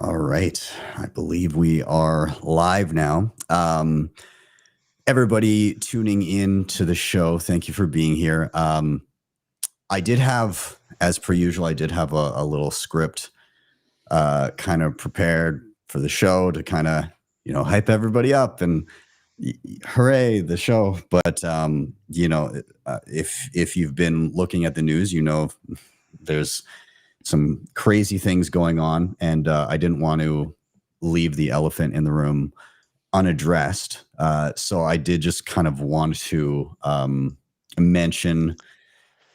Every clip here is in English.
All right. I believe we are live now. Everybody tuning in to the show, thank you for being here. I did have, as per usual, I did have a little script kind of prepared for the show to kind of, hype everybody up and hooray, the show. But, if you've been looking at the news, there's some crazy things going on, and I didn't want to leave the elephant in the room unaddressed. So I did just kind of want to mention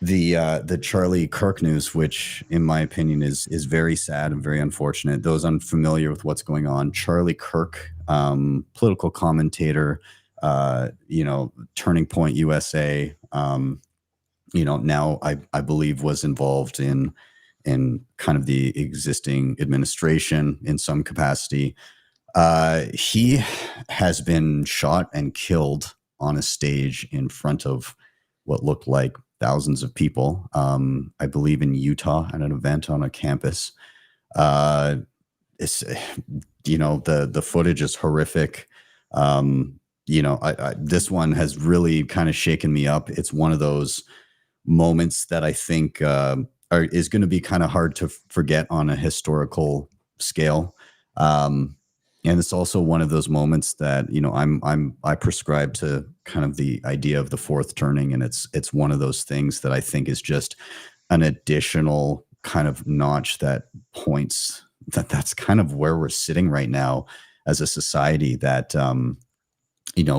the Charlie Kirk news, which, in my opinion, is very sad and very unfortunate. Those unfamiliar with what's going on, Charlie Kirk, political commentator, Turning Point USA, now I believe was involved in kind of the existing administration in some capacity. He has been shot and killed on a stage in front of what looked like thousands of people, I believe in Utah, at an event on a campus. It's, the footage is horrific. This one has really kind of shaken me up. It's one of those moments that I think is going to be kind of hard to forget on a historical scale. And it's also one of those moments that, I prescribe to kind of the idea of the fourth turning. And it's one of those things that I think is just an additional kind of notch that points that's kind of where we're sitting right now as a society, that,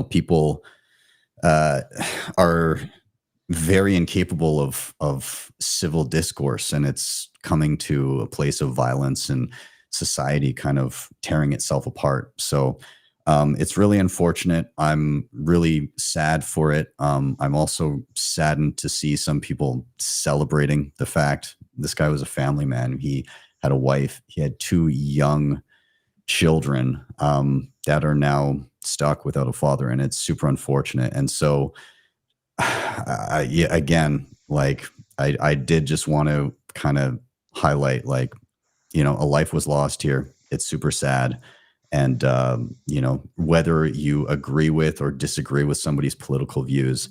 people are very incapable of civil discourse, and it's coming to a place of violence and society kind of tearing itself apart. So it's really unfortunate. I'm really sad for it. I'm also saddened to see some people celebrating the fact this guy was a family man. He had a wife. He had two young children that are now stuck without a father, and it's super unfortunate. And so I did just want to kind of highlight, a life was lost here. It's super sad. And, whether you agree with or disagree with somebody's political views,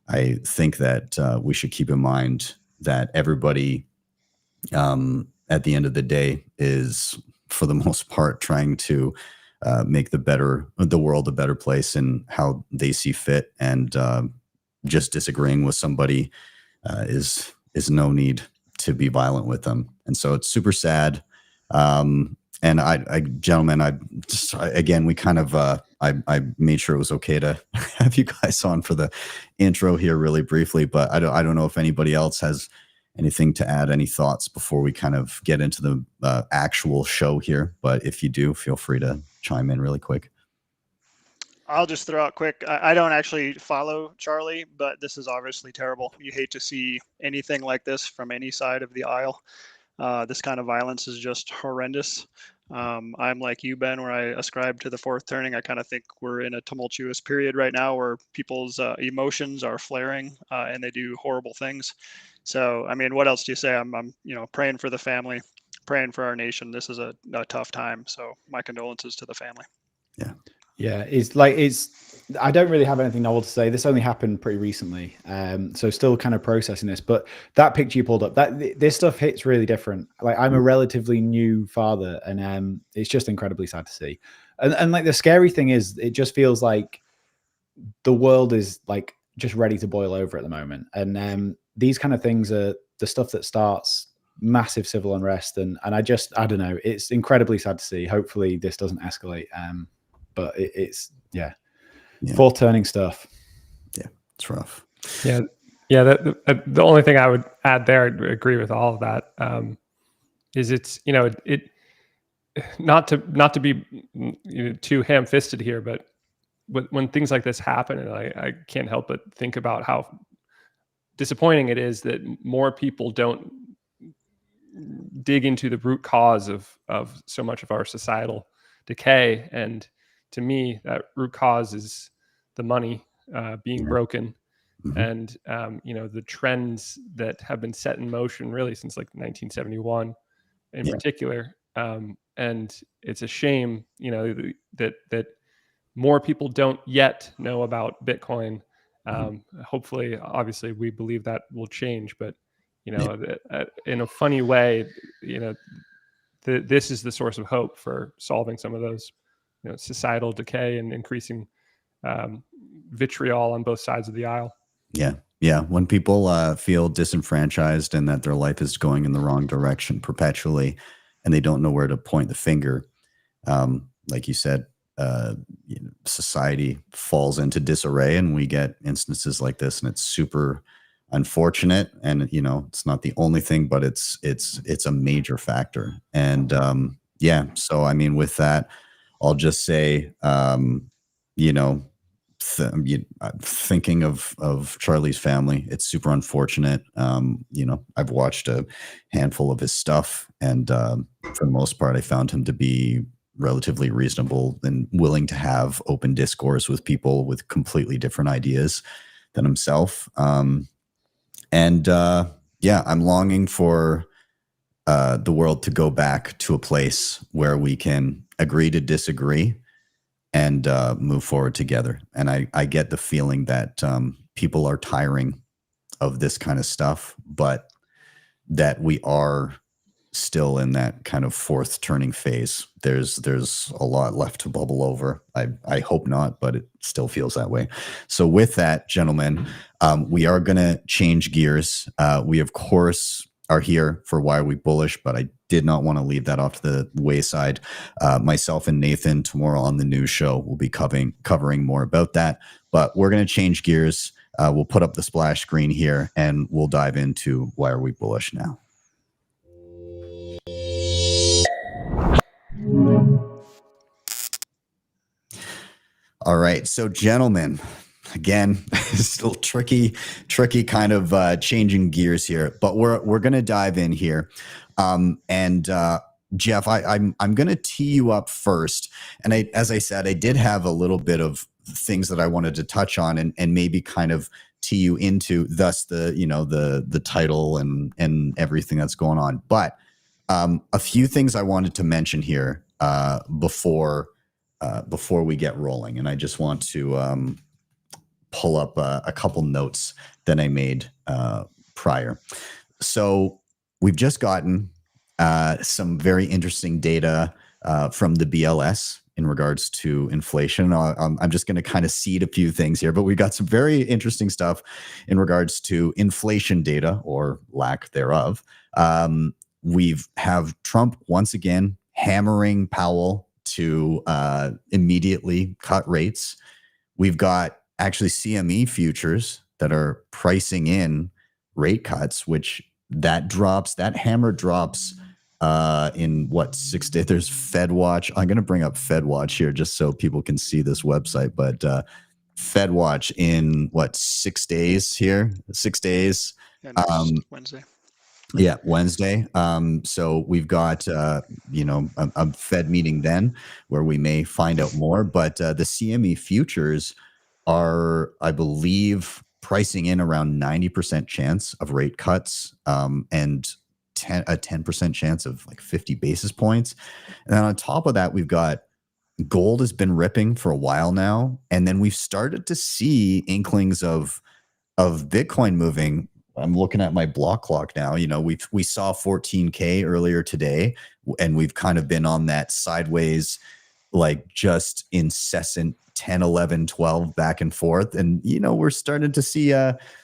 I think that we should keep in mind that everybody, at the end of the day, is, for the most part, trying to make the world a better place in how they see fit. And just disagreeing with somebody is no need to be violent with them. And so it's super sad. And gentlemen, we kind of, I made sure it was okay to have you guys on for the intro here really briefly, but I don't know if anybody else has anything to add, any thoughts before we kind of get into the actual show here. But if you do, feel free to chime in really quick. I'll just throw out quick. I don't actually follow Charlie, but this is obviously terrible. You hate to see anything like this from any side of the aisle. This kind of violence is just horrendous. I'm like you, Ben, where I ascribe to the fourth turning. I kind of think we're in a tumultuous period right now where people's emotions are flaring and they do horrible things. So, I mean, what else do you say? I'm praying for the family, praying for our nation. This is a tough time. So my condolences to the family. Yeah. Yeah, I don't really have anything novel to say. This only happened pretty recently, so still kind of processing this. But that picture you pulled up, this stuff hits really different. Like, I'm a relatively new father, and it's just incredibly sad to see. And like, the scary thing is, it just feels like the world is like just ready to boil over at the moment. And these kind of things are the stuff that starts massive civil unrest. And I don't know. It's incredibly sad to see. Hopefully this doesn't escalate. But it's fourth turning stuff. Yeah, it's rough. Yeah. The only thing I would add there, I agree with all of that, is it's not to be too ham-fisted here, but when things like this happen, and I can't help but think about how disappointing it is that more people don't dig into the root cause of so much of our societal decay. And to me, that root cause is the money being broken, and the trends that have been set in motion really since like 1971 in particular, And it's a shame, you know, that more people don't yet know about Bitcoin. Hopefully, obviously, we believe that will change, but you know, in a funny way, you know, this is the source of hope for solving some of those, you know, societal decay and increasing vitriol on both sides of the aisle. Yeah. Yeah. When people feel disenfranchised and that their life is going in the wrong direction perpetually, and they don't know where to point the finger, like you said, you know, society falls into disarray, and we get instances like this, and it's super unfortunate. And you know, it's not the only thing, but it's a major factor. And yeah, so I mean, with that, I'll just say, you know, thinking of Charlie's family, it's super unfortunate. You know, I've watched a handful of his stuff, and for the most part, I found him to be relatively reasonable and willing to have open discourse with people with completely different ideas than himself. And yeah, I'm longing for the world to go back to a place where we can agree to disagree and move forward together. And I get the feeling that people are tiring of this kind of stuff, but that we are still in that kind of fourth turning phase. There's a lot left to bubble over. I hope not, but it still feels that way. So with that, gentlemen, we are going to change gears. We, of course, are here for Why Are We Bullish, but I did not want to leave that off to the wayside. Myself and Nathan tomorrow on the news show will be covering more about that, but we're going to change gears. We'll put up the splash screen here and we'll dive into Why Are We Bullish now. All right, so gentlemen, again, still tricky kind of changing gears here, but we're going to dive in here. And Jeff, I'm going to tee you up first. And as I said, I did have a little bit of things that I wanted to touch on and maybe kind of tee you into, thus the title and everything that's going on. But a few things I wanted to mention here before we get rolling, and I just want to pull up a couple notes that I made prior. So we've just gotten some very interesting data from the BLS in regards to inflation. I'm just going to kind of seed a few things here, but we got some very interesting stuff in regards to inflation data or lack thereof. We have Trump once again hammering Powell to immediately cut rates. We've got actually CME futures that are pricing in rate cuts, which that hammer drops in what, 6 days? There's FedWatch. I'm going to bring up FedWatch here just so people can see this website, but FedWatch in what, 6 days here? 6 days. Wednesday. Yeah, Wednesday. So we've got, a Fed meeting then where we may find out more. But the CME futures are, I believe, pricing in around 90% chance of rate cuts and a 10% chance of like 50 basis points. And then on top of that, we've got gold has been ripping for a while now. And then we've started to see inklings of Bitcoin moving. I'm looking at my block clock now. You know, we saw 14K earlier today, and we've kind of been on that sideways, like just incessant 10, 11, 12 back and forth. And, you know, we're starting to see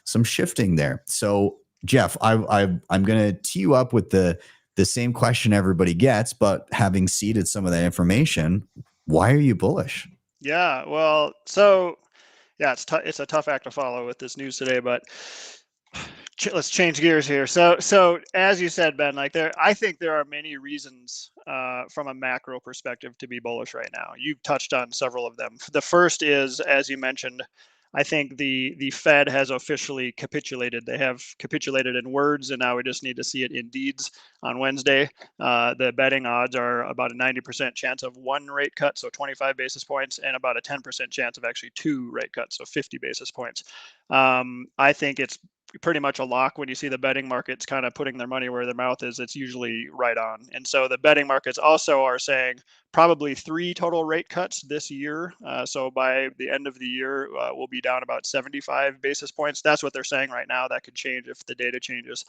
some shifting there. So Jeff, I'm going to tee you up with the same question everybody gets, but having seeded some of that information, why are you bullish? Yeah, well, so yeah, it's a tough act to follow with this news today, but let's change gears here. So as you said, Ben, like I think there are many reasons from a macro perspective to be bullish right now. You've touched on several of them. The first is, as you mentioned, I think the Fed has officially capitulated. They have capitulated in words, and now we just need to see it in deeds on Wednesday. The betting odds are about a 90% chance of one rate cut, so 25 basis points, and about a 10% chance of actually two rate cuts, so 50 basis points. I think it's pretty much a lock. When you see the betting markets kind of putting their money where their mouth is, it's usually right on. And so the betting markets also are saying probably 3 total rate cuts this year. So by the end of the year, we'll be down about 75 basis points. That's what they're saying right now. That could change if the data changes.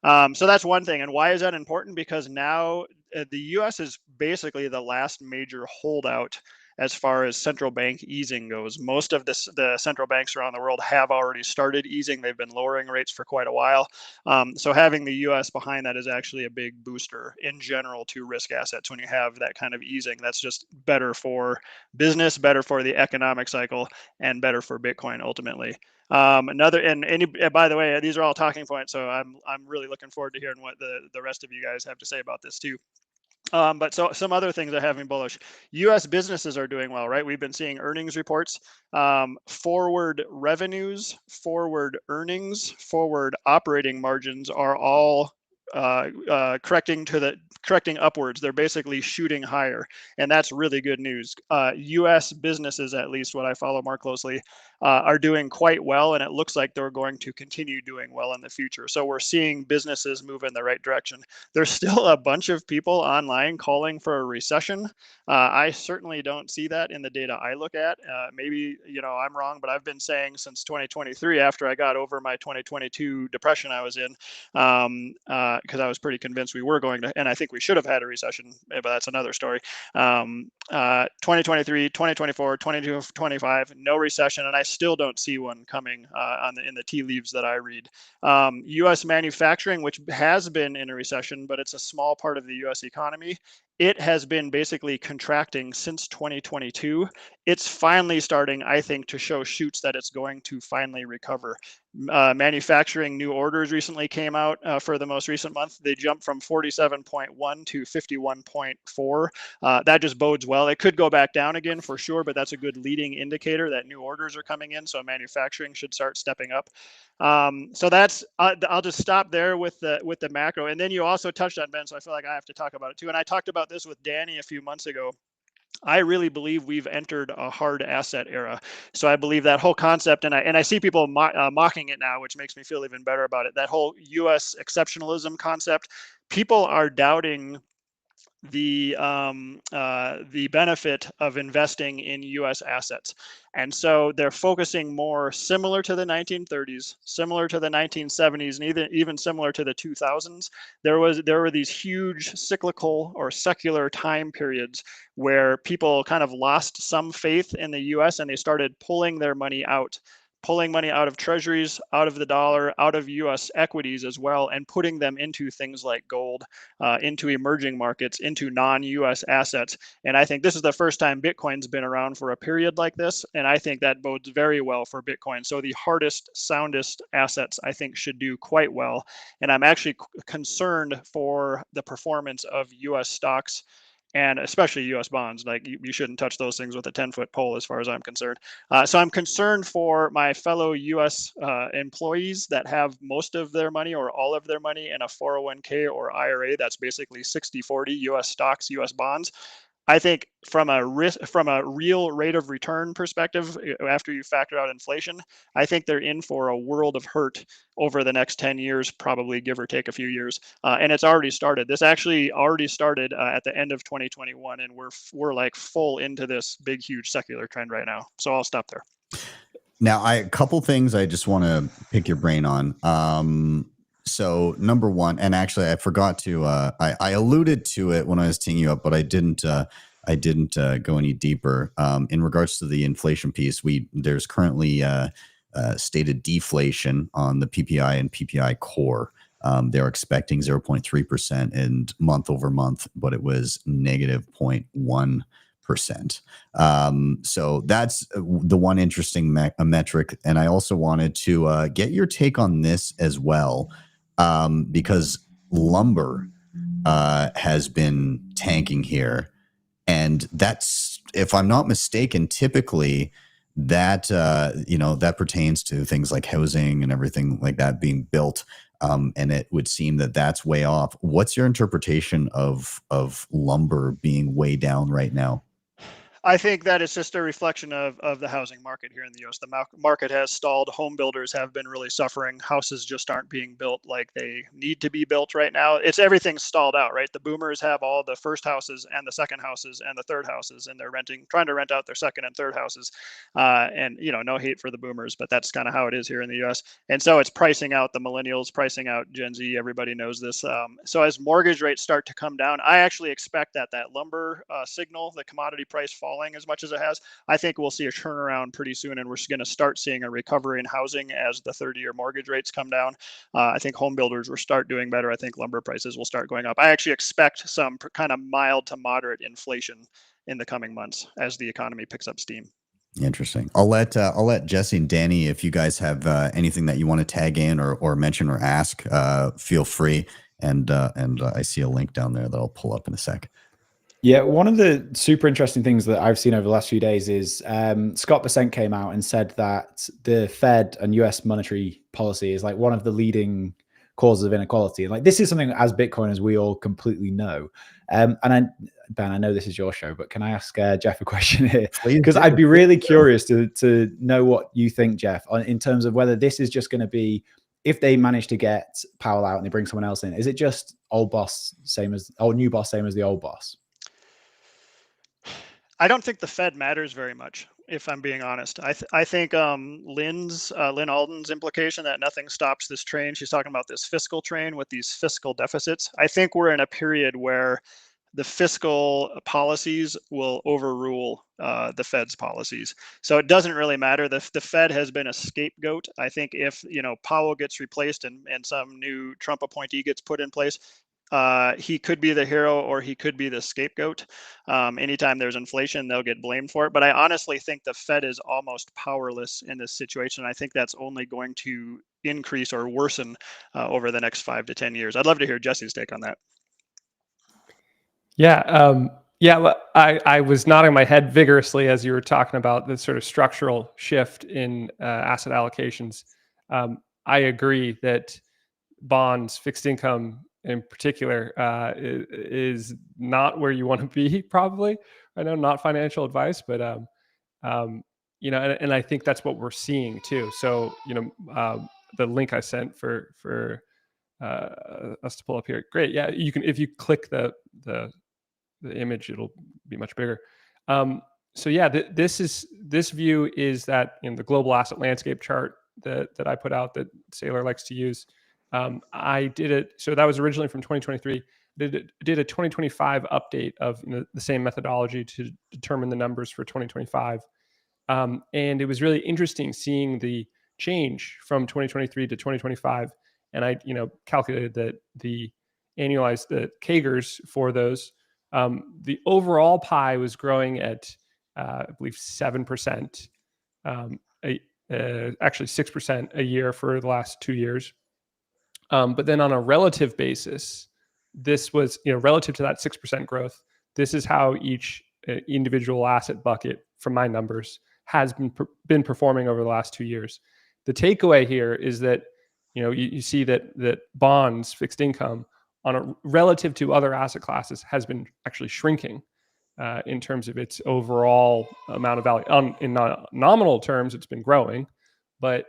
So that's one thing. And why is that important? Because now the US is basically the last major holdout as far as central bank easing goes. Most of the central banks around the world have already started easing. They've been lowering rates for quite a while. So having the US behind that is actually a big booster in general to risk assets. When you have that kind of easing, that's just better for business, better for the economic cycle, and better for Bitcoin ultimately. By the way, these are all talking points, so I'm really looking forward to hearing what the rest of you guys have to say about this too. But so some other things that have me bullish. U.S. businesses are doing well, right? We've been seeing earnings reports, forward revenues, forward earnings, forward operating margins are all correcting upwards. They're basically shooting higher, and that's really good news. U.S. businesses, at least what I follow more closely, are doing quite well, and it looks like they're going to continue doing well in the future. So we're seeing businesses move in the right direction. There's still a bunch of people online calling for a recession. I certainly don't see that in the data I look at. Maybe I'm wrong, but I've been saying since 2023, after I got over my 2022 depression I was in, because I was pretty convinced we were going to, and I think we should have had a recession, but that's another story. 2023, 2024, 2025, no recession, and I still don't see one coming in the tea leaves that I read. U.S. manufacturing, which has been in a recession, but it's a small part of the U.S. economy, it has been basically contracting since 2022. It's finally starting, I think, to show shoots that it's going to finally recover. Manufacturing new orders recently came out for the most recent month. They jumped from 47.1 to 51.4. That just bodes well. It could go back down again for sure, but that's a good leading indicator that new orders are coming in. So manufacturing should start stepping up. So that's I'll just stop there with the macro. And then you also touched on, Ben, so I feel like I have to talk about it too. And I talked about this with Danny a few months ago. I really believe we've entered a hard asset era. So I believe that whole concept, and I see people mocking it now, which makes me feel even better about it. That whole U.S. exceptionalism concept, people are doubting the benefit of investing in U.S. assets. And so they're focusing more similar to the 1930s, similar to the 1970s, and even similar to the 2000s. There were these huge cyclical or secular time periods where people kind of lost some faith in the U.S. and they started pulling their money out. Pulling money out of treasuries, out of the dollar, out of U.S. equities as well, and putting them into things like gold, into emerging markets, into non-U.S. assets. And I think this is the first time Bitcoin's been around for a period like this, and I think that bodes very well for Bitcoin. So the hardest, soundest assets, I think, should do quite well. And I'm actually concerned for the performance of U.S. stocks, and especially U.S. bonds. Like you shouldn't touch those things with a 10-foot pole as far as I'm concerned. So I'm concerned for my fellow U.S. Employees that have most of their money or all of their money in a 401k or IRA. That's basically 60-40 U.S. stocks, U.S. bonds. I think from a real rate of return perspective, after you factor out inflation, I think they're in for a world of hurt over the next 10 years, probably give or take a few years. And it's already started. This actually already started at the end of 2021, and we're like full into this big, huge secular trend right now. So I'll stop there. Now, a couple things I just want to pick your brain on. So number one, and actually I forgot to, I alluded to it when I was teeing you up, but I didn't go any deeper. In regards to the inflation piece, there's currently stated deflation on the PPI and PPI core. They're expecting 0.3% and month over month, but it was negative 0.1%. So that's the one interesting metric. And I also wanted to get your take on this as well. Because lumber has been tanking here, and that's, if I'm not mistaken, typically that that pertains to things like housing and everything like that being built, and it would seem that that's way off. What's your interpretation of lumber being way down right now? I think that it's just a reflection of the housing market here in the U.S. The market has stalled. Home builders have been really suffering. Houses just aren't being built like they need to be built right now. It's everything's stalled out, right? The boomers have all the first houses and the second houses and the third houses, and they're trying to rent out their second and third houses. And no hate for the boomers, but that's kind of how it is here in the U.S. And so it's pricing out the millennials, pricing out Gen Z. Everybody knows this. So as mortgage rates start to come down, I actually expect that lumber signal, the commodity price falling as much as it has, I think we'll see a turnaround pretty soon, and we're going to start seeing a recovery in housing as the 30-year mortgage rates come down. I think home builders will start doing better. I think lumber prices will start going up. I actually expect some kind of mild to moderate inflation in the coming months as the economy picks up steam. Interesting. I'll let Jesse and Danny, if you guys have anything that you want to tag in or mention or ask, feel free. And I see a link down there that I'll pull up in a sec. Yeah, one of the super interesting things that I've seen over the last few days is Scott Bessent came out and said that the Fed and US monetary policy is like one of the leading causes of inequality. And like, this is something as Bitcoiners we all completely know. And Ben, I know this is your show, but can I ask Jeff a question here? Because I'd be really curious to know what you think, Jeff, in terms of whether this is just going to be, if they manage to get Powell out and they bring someone else in, is it just new boss, same as the old boss? I don't think the Fed matters very much, if I'm being honest. I think Lynn Alden's implication that nothing stops this train, she's talking about this fiscal train with these fiscal deficits. I think we're in a period where the fiscal policies will overrule the Fed's policies. So it doesn't really matter. The Fed has been a scapegoat. I think if Powell gets replaced and some new Trump appointee gets put in place, he could be the hero or he could be the scapegoat. Anytime there's inflation, they'll get blamed for it. But I honestly think the Fed is almost powerless in this situation. I think that's only going to increase or worsen over the next 5 to 10 years. I'd love to hear Jesse's take on that. Yeah. Well, I was nodding my head vigorously as you were talking about the sort of structural shift in asset allocations. I agree that bonds, fixed income in particular, is not where you want to be, probably. I know, not financial advice, but and I think that's what we're seeing too. So the link I sent for us to pull up here, great. Yeah, you can, if you click the image, it'll be much bigger. So yeah, this view is that in the global asset landscape chart that I put out that Saylor likes to use. I did it. So that was originally from 2023. Did a 2025 update of the same methodology to determine the numbers for 2025. And it was really interesting seeing the change from 2023 to 2025. And I, calculated that the annualized the CAGRs for those. The overall pie was growing at, I believe, 7%, actually 6% a year for the last 2 years. But then on a relative basis, this was, relative to that 6% growth, this is how each individual asset bucket, from my numbers, has been performing over the last 2 years. The takeaway here is that, you see that bonds, fixed income, on a relative to other asset classes, has been actually shrinking in terms of its overall amount of value. In nominal terms, it's been growing, but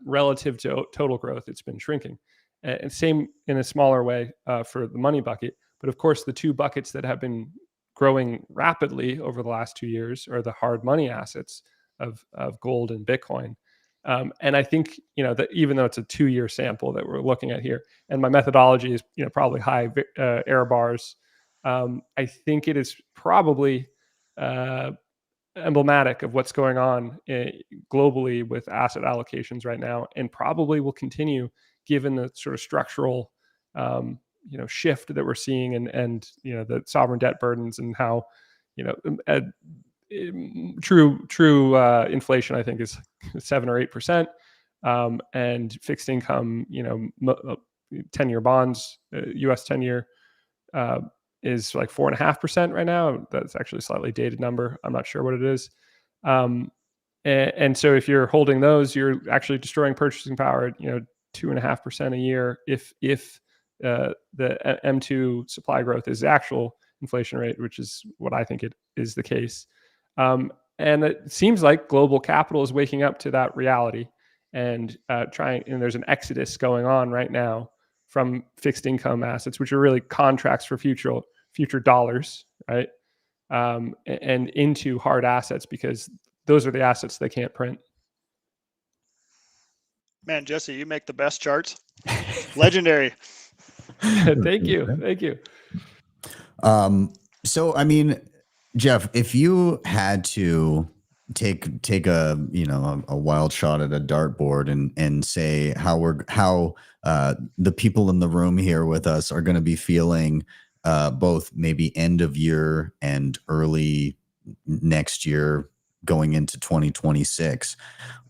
relative to total growth, it's been shrinking. And same in a smaller way for the money bucket. But of course, the two buckets that have been growing rapidly over the last 2 years are the hard money assets of gold and Bitcoin. And I think, that even though it's a 2-year sample that we're looking at here, and my methodology is, probably high error bars, I think it is probably emblematic of what's going on globally with asset allocations right now, and probably will continue given the sort of structural, shift that we're seeing and the sovereign debt burdens and how, true inflation, I think, is 7 or 8%, and fixed income, 10-year bonds, U.S. 10-year is like 4.5% right now. That's actually a slightly dated number. I'm not sure what it is. And so if you're holding those, you're actually destroying purchasing power, 2.5% a year if the M2 supply growth is the actual inflation rate, which is what I think it is the case. And it seems like global capital is waking up to that reality and and there's an exodus going on right now from fixed income assets, which are really contracts for future dollars, right? And into hard assets, because those are the assets they can't print. Man, Jesse, you make the best charts. Legendary. Thank you. So, I mean, Jeff, if you had to take a, you know, a wild shot at a dartboard and say how the people in the room here with us are going to be feeling both maybe end of year and early next year going into 2026,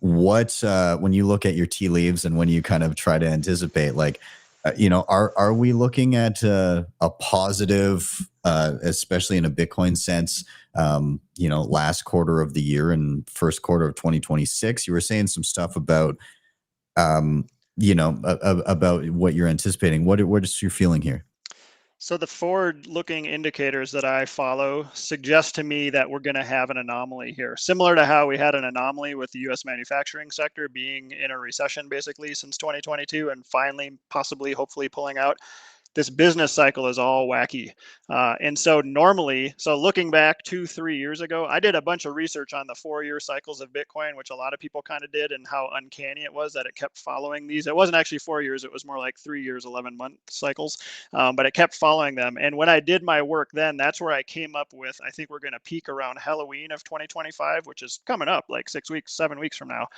what when you look at your tea leaves and when you kind of try to anticipate, like, you know, are we looking at a positive, especially in a Bitcoin sense, you know, last quarter of the year and first quarter of 2026? You were saying some stuff about, you know, about what you're anticipating. What is your feeling here? So the forward-looking indicators that I follow suggest to me that we're going to have an anomaly here, similar to how we had an anomaly with the U.S. manufacturing sector being in a recession basically since 2022 and finally, possibly, hopefully pulling out. This business cycle is all wacky. And so normally, so looking back 2-3 years ago, I did a bunch of research on the 4-year cycles of Bitcoin, which a lot of people kind of did, and how uncanny it was that it kept following these. It wasn't actually 4 years, it was more like 3 years, 11-month cycles, but it kept following them. And when I did my work then, that's where I came up with, I think we're going to peak around Halloween of 2025, which is coming up like 6 weeks, 7 weeks from now,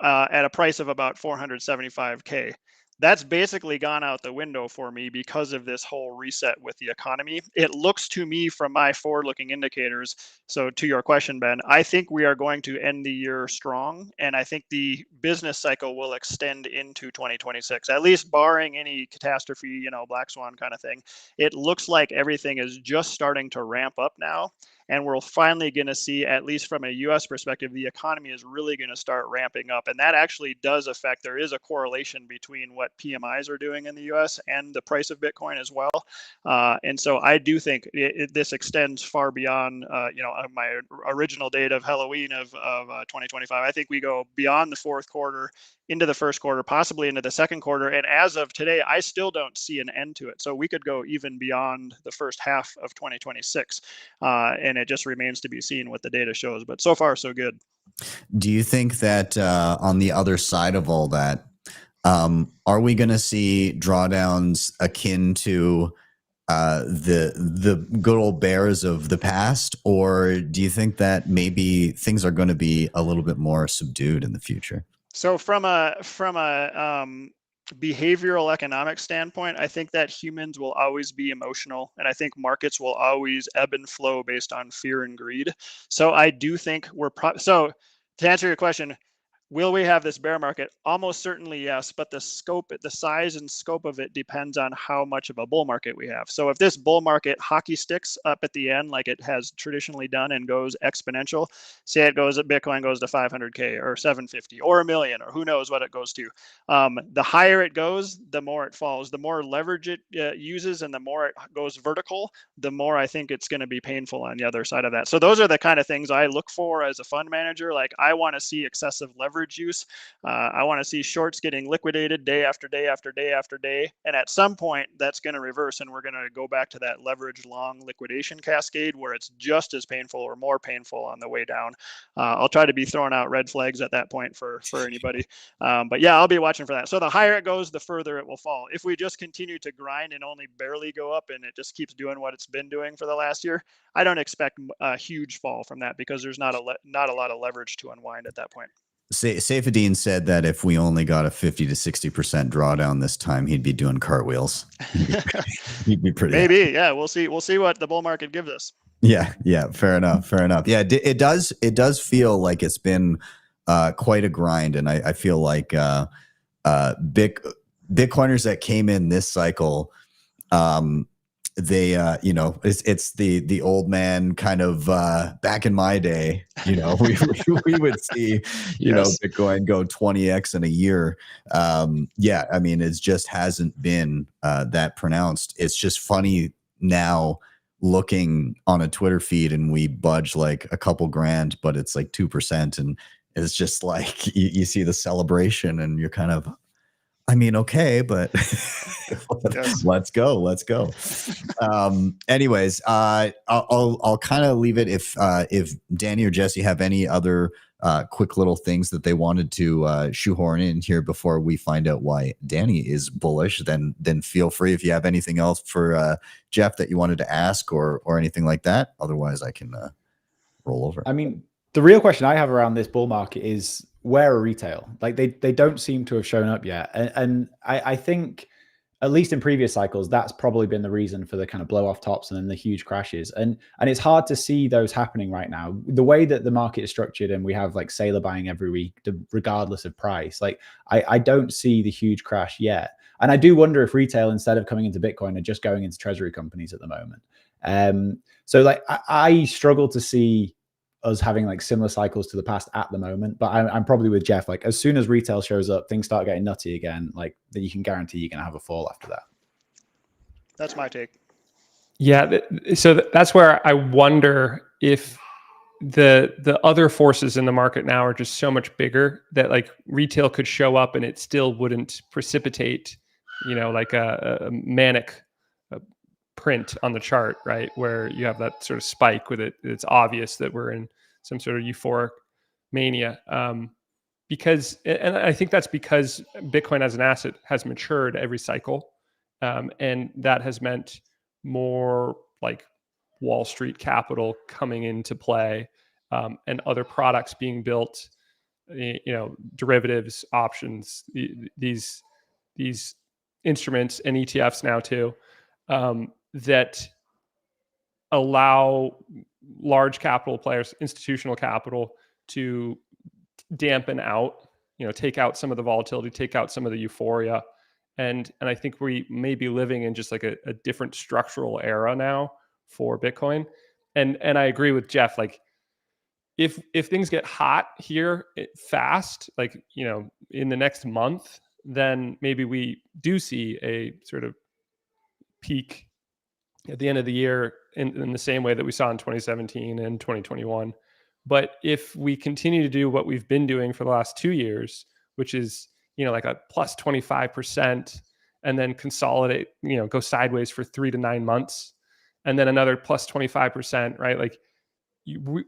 at a price of about 475K. That's basically gone out the window for me because of this whole reset with the economy. It looks to me from my forward-looking indicators, so to your question, Ben, I think we are going to end the year strong, and I think the business cycle will extend into 2026, at least barring any catastrophe, you know, black swan kind of thing. It looks like everything is just starting to ramp up now. And we're finally going to see, at least from a US perspective, the economy is really going to start ramping up. And that actually does affect, there is a correlation between what PMIs are doing in the US and the price of Bitcoin as well. And so I do think this extends far beyond, you know, my original date of Halloween of 2025. I think we go beyond the fourth quarter into the first quarter, possibly into the second quarter. And as of today, I still don't see an end to it. So we could go even beyond the first half of 2026. And it just remains to be seen what the data shows. But so far, so good. Do you think that on the other side of all that, are we going to see drawdowns akin to the good old bears of the past? Or do you think that maybe things are going to be a little bit more subdued in the future? So from a behavioral economic standpoint, I think that humans will always be emotional, and I think markets will always ebb and flow based on fear and greed. So I do think so to answer your question, will we have this bear market? Almost certainly yes, but the size and scope of it depends on how much of a bull market we have. So if this bull market hockey sticks up at the end like it has traditionally done and goes exponential, say Bitcoin goes to 500K or 750 or 1 million or who knows what it goes to. The higher it goes, the more it falls. The more leverage it uses and the more it goes vertical, the more I think it's going to be painful on the other side of that. So those are the kind of things I look for as a fund manager. Like I want to see excessive leverage use. I want to see shorts getting liquidated day after day after day after day. And at some point that's going to reverse and we're going to go back to that leverage long liquidation cascade where it's just as painful or more painful on the way down. I'll try to be throwing out red flags at that point for anybody. But yeah, I'll be watching for that. So the higher it goes, the further it will fall. If we just continue to grind and only barely go up and it just keeps doing what it's been doing for the last year, I don't expect a huge fall from that because there's not a lot of leverage to unwind at that point. Saifedean said that if we only got a 50 to 60% drawdown this time, he'd be doing cartwheels. He'd be pretty. Maybe, happy. Yeah. We'll see. We'll see what the bull market gives us. Yeah. Fair enough. Yeah, it does feel like it's been quite a grind, and I feel like Bitcoiners that came in this cycle, they you know, it's the old man kind of back in my day, you know, we would see, you know, Bitcoin go 20x in a year. Yeah, I mean, it just hasn't been that pronounced. It's just funny now looking on a Twitter feed and we budge like a couple grand, but it's like 2%, and it's just like you see the celebration and you're kind of, I mean, okay, but Yes. let's go. Anyways, I'll kind of leave it. If Danny or Jesse have any other quick little things that they wanted to shoehorn in here before we find out why Danny is bullish, then feel free. If you have anything else for Jeff that you wanted to ask or anything like that, otherwise I can roll over. I mean, the real question I have around this bull market is, where are retail? Like they don't seem to have shown up yet. And I think, at least in previous cycles, that's probably been the reason for the kind of blow off tops and then the huge crashes. And it's hard to see those happening right now. The way that the market is structured, and we have like sailor buying every week, regardless of price, like I don't see the huge crash yet. And I do wonder if retail, instead of coming into Bitcoin, are just going into treasury companies at the moment. So like I struggle to see us having like similar cycles to the past at the moment, but I'm probably with Jeff. Like as soon as retail shows up, things start getting nutty again. Like then you can guarantee you're going to have a fall after that. That's my take. Yeah. So that's where I wonder if the other forces in the market now are just so much bigger that like retail could show up and it still wouldn't precipitate, like a manic print on the chart, right? Where you have that sort of spike with it. It's obvious that we're in some sort of euphoric mania. Because I think that's because Bitcoin as an asset has matured every cycle. And that has meant more like Wall Street capital coming into play, and other products being built, derivatives, options, these instruments and ETFs now too, that allow large capital players, institutional capital, to dampen out, take out some of the volatility, take out some of the euphoria. And I think we may be living in just like a different structural era now for Bitcoin. And I agree with Jeff, like if things get hot here fast, like, in the next month, then maybe we do see a sort of peak at the end of the year in the same way that we saw in 2017 and 2021. But if we continue to do what we've been doing for the last 2 years, which is, like a plus 25%, and then consolidate, go sideways for 3 to 9 months, and then another plus 25%, right? Like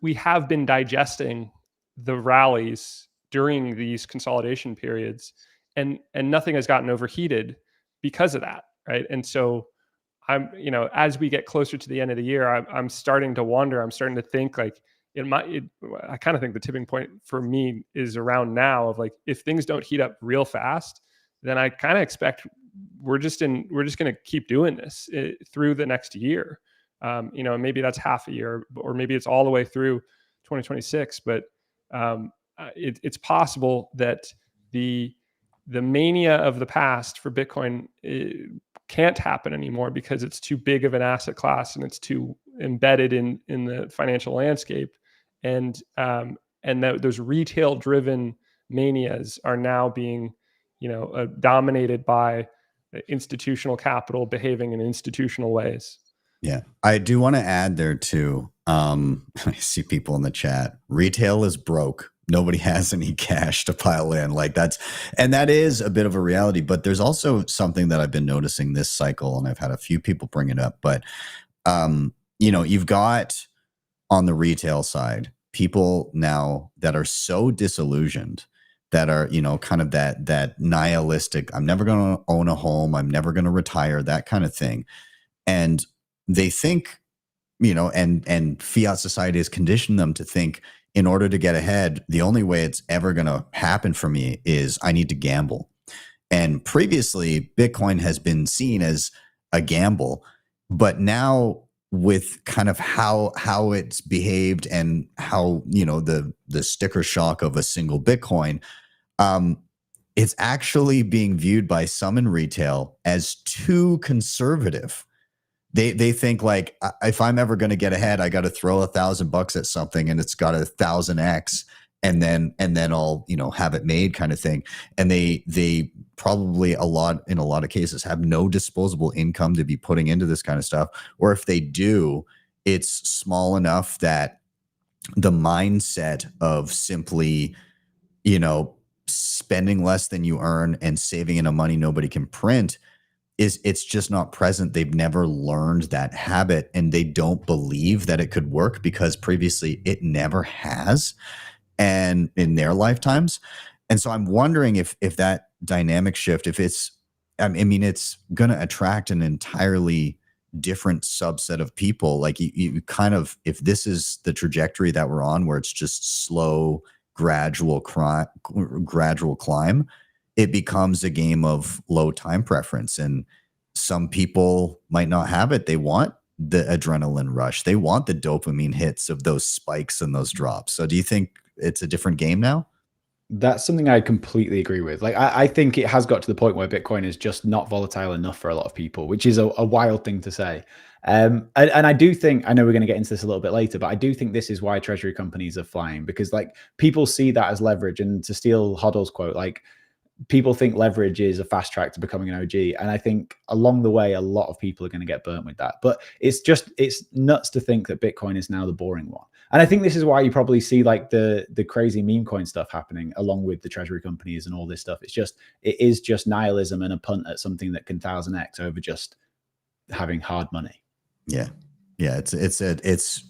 we have been digesting the rallies during these consolidation periods, and nothing has gotten overheated because of that, right? And so I'm, as we get closer to the end of the year, I'm starting to wonder. I'm starting to think like I kind of think the tipping point for me is around now of like, if things don't heat up real fast, then I kind of expect we're just going to keep doing this through the next year. Maybe that's half a year, or maybe it's all the way through 2026. But it's possible that the mania of the past for Bitcoin can't happen anymore because it's too big of an asset class and it's too embedded in the financial landscape. And those retail driven manias are now being, dominated by institutional capital behaving in institutional ways. Yeah, I do want to add there too. I see people in the chat. Retail is broke. Nobody has any cash to pile in. Like that is a bit of a reality. But there's also something that I've been noticing this cycle, and I've had a few people bring it up. But you've got on the retail side people now that are so disillusioned, that are kind of that nihilistic. I'm never going to own a home. I'm never going to retire. That kind of thing, and they think, and fiat society has conditioned them to think, in order to get ahead, the only way it's ever going to happen for me is I need to gamble. And previously, Bitcoin has been seen as a gamble, but now with kind of how it's behaved and how, the sticker shock of a single Bitcoin, it's actually being viewed by some in retail as too conservative. They think like, if I'm ever going to get ahead, I got to throw $1,000 at something and it's got 1,000x, and then I'll have it made, kind of thing. And they probably in a lot of cases have no disposable income to be putting into this kind of stuff, or if they do, it's small enough that the mindset of simply, spending less than you earn and saving enough money nobody can print it's just not present. They've never learned that habit, and they don't believe that it could work because previously it never has, and in their lifetimes. And so I'm wondering if that dynamic shift, if it's, I mean, it's going to attract an entirely different subset of people. Like you kind of, if this is the trajectory that we're on, where it's just slow, gradual climb, it becomes a game of low time preference. And some people might not have it. They want the adrenaline rush. They want the dopamine hits of those spikes and those drops. So do you think it's a different game now? That's something I completely agree with. Like, I think it has got to the point where Bitcoin is just not volatile enough for a lot of people, which is a wild thing to say. And I do think, I know we're going to get into this a little bit later, but I do think this is why treasury companies are flying, because like people see that as leverage. And to steal HODL's quote, like, people think leverage is a fast track to becoming an OG. And I think along the way, a lot of people are going to get burnt with that. But it's nuts to think that Bitcoin is now the boring one. And I think this is why you probably see like the crazy meme coin stuff happening along with the treasury companies and all this stuff. It is just nihilism and a punt at something that can 1000x over just having hard money. Yeah. Yeah. It's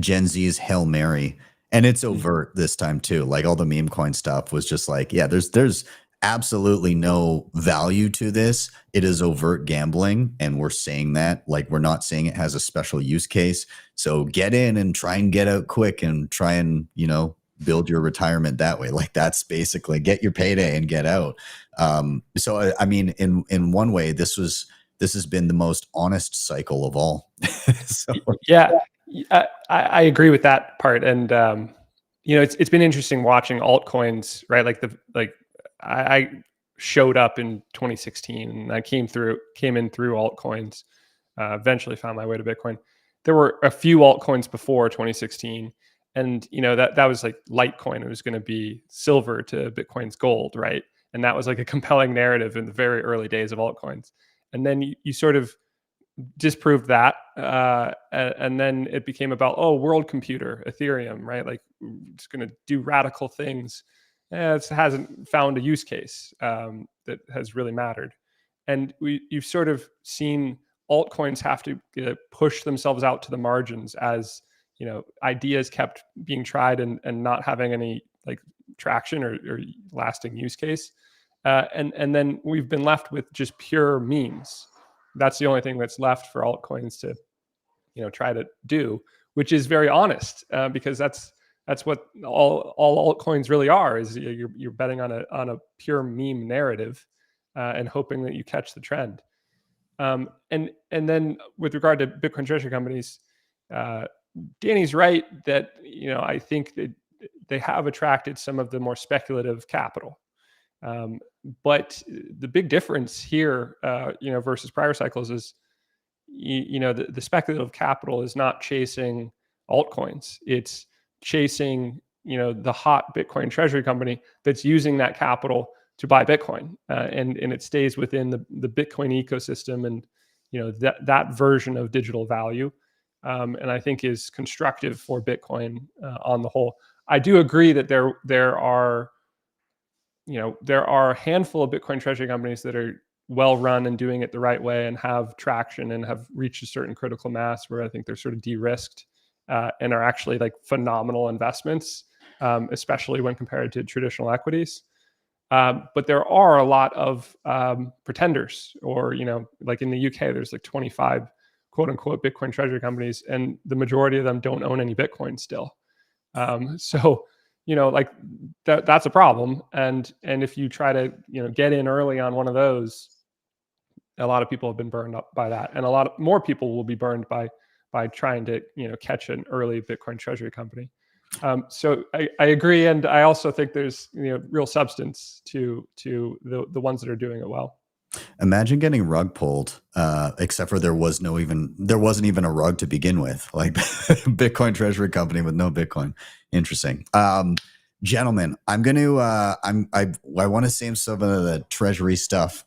Gen Z's Hail Mary. And it's overt this time too. Like all the meme coin stuff was just like, yeah, there's absolutely no value to this. It is overt gambling. And we're saying that, like, we're not saying it has a special use case. So get in and try and get out quick and try and, build your retirement that way. Like that's basically get your payday and get out. So, I mean, in one way, this has been the most honest cycle of all. So, yeah. I agree with that part, and it's been interesting watching altcoins, right? I showed up in 2016, and I came in through altcoins. Eventually, found my way to Bitcoin. There were a few altcoins before 2016, and that was like Litecoin. It was going to be silver to Bitcoin's gold, right? And that was like a compelling narrative in the very early days of altcoins. And then you sort of disproved that, and then it became about world computer, Ethereum, right? Like it's going to do radical things. It hasn't found a use case that has really mattered, and you've sort of seen altcoins have to push themselves out to the margins as ideas kept being tried and not having any like traction or lasting use case, and then we've been left with just pure memes. That's the only thing that's left for altcoins to, try to do, which is very honest, because that's what all altcoins really are. Is you're betting on a pure meme narrative, and hoping that you catch the trend. And then with regard to Bitcoin treasury companies, Danny's right that I think that they have attracted some of the more speculative capital. But the big difference here, versus prior cycles is, the speculative capital is not chasing altcoins. It's chasing, the hot Bitcoin treasury company that's using that capital to buy Bitcoin, and it stays within the Bitcoin ecosystem, and that version of digital value, and I think is constructive for Bitcoin on the whole. I do agree that there are a handful of Bitcoin treasury companies that are well run and doing it the right way and have traction and have reached a certain critical mass where I think they're sort of de-risked and are actually like phenomenal investments, especially when compared to traditional equities. But there are a lot of pretenders, or, like in the UK, there's like 25 quote unquote Bitcoin treasury companies, and the majority of them don't own any Bitcoin still. So like that's a problem. And if you try to, get in early on one of those, a lot of people have been burned up by that. And a lot more people will be burned by trying to, catch an early Bitcoin treasury company. So I agree. And I also think there's, real substance to the ones that are doing it well. Imagine getting rug pulled, except for there wasn't even a rug to begin with, like Bitcoin treasury company with no Bitcoin. Interesting. Gentlemen, I'm going to I want to save some of the treasury stuff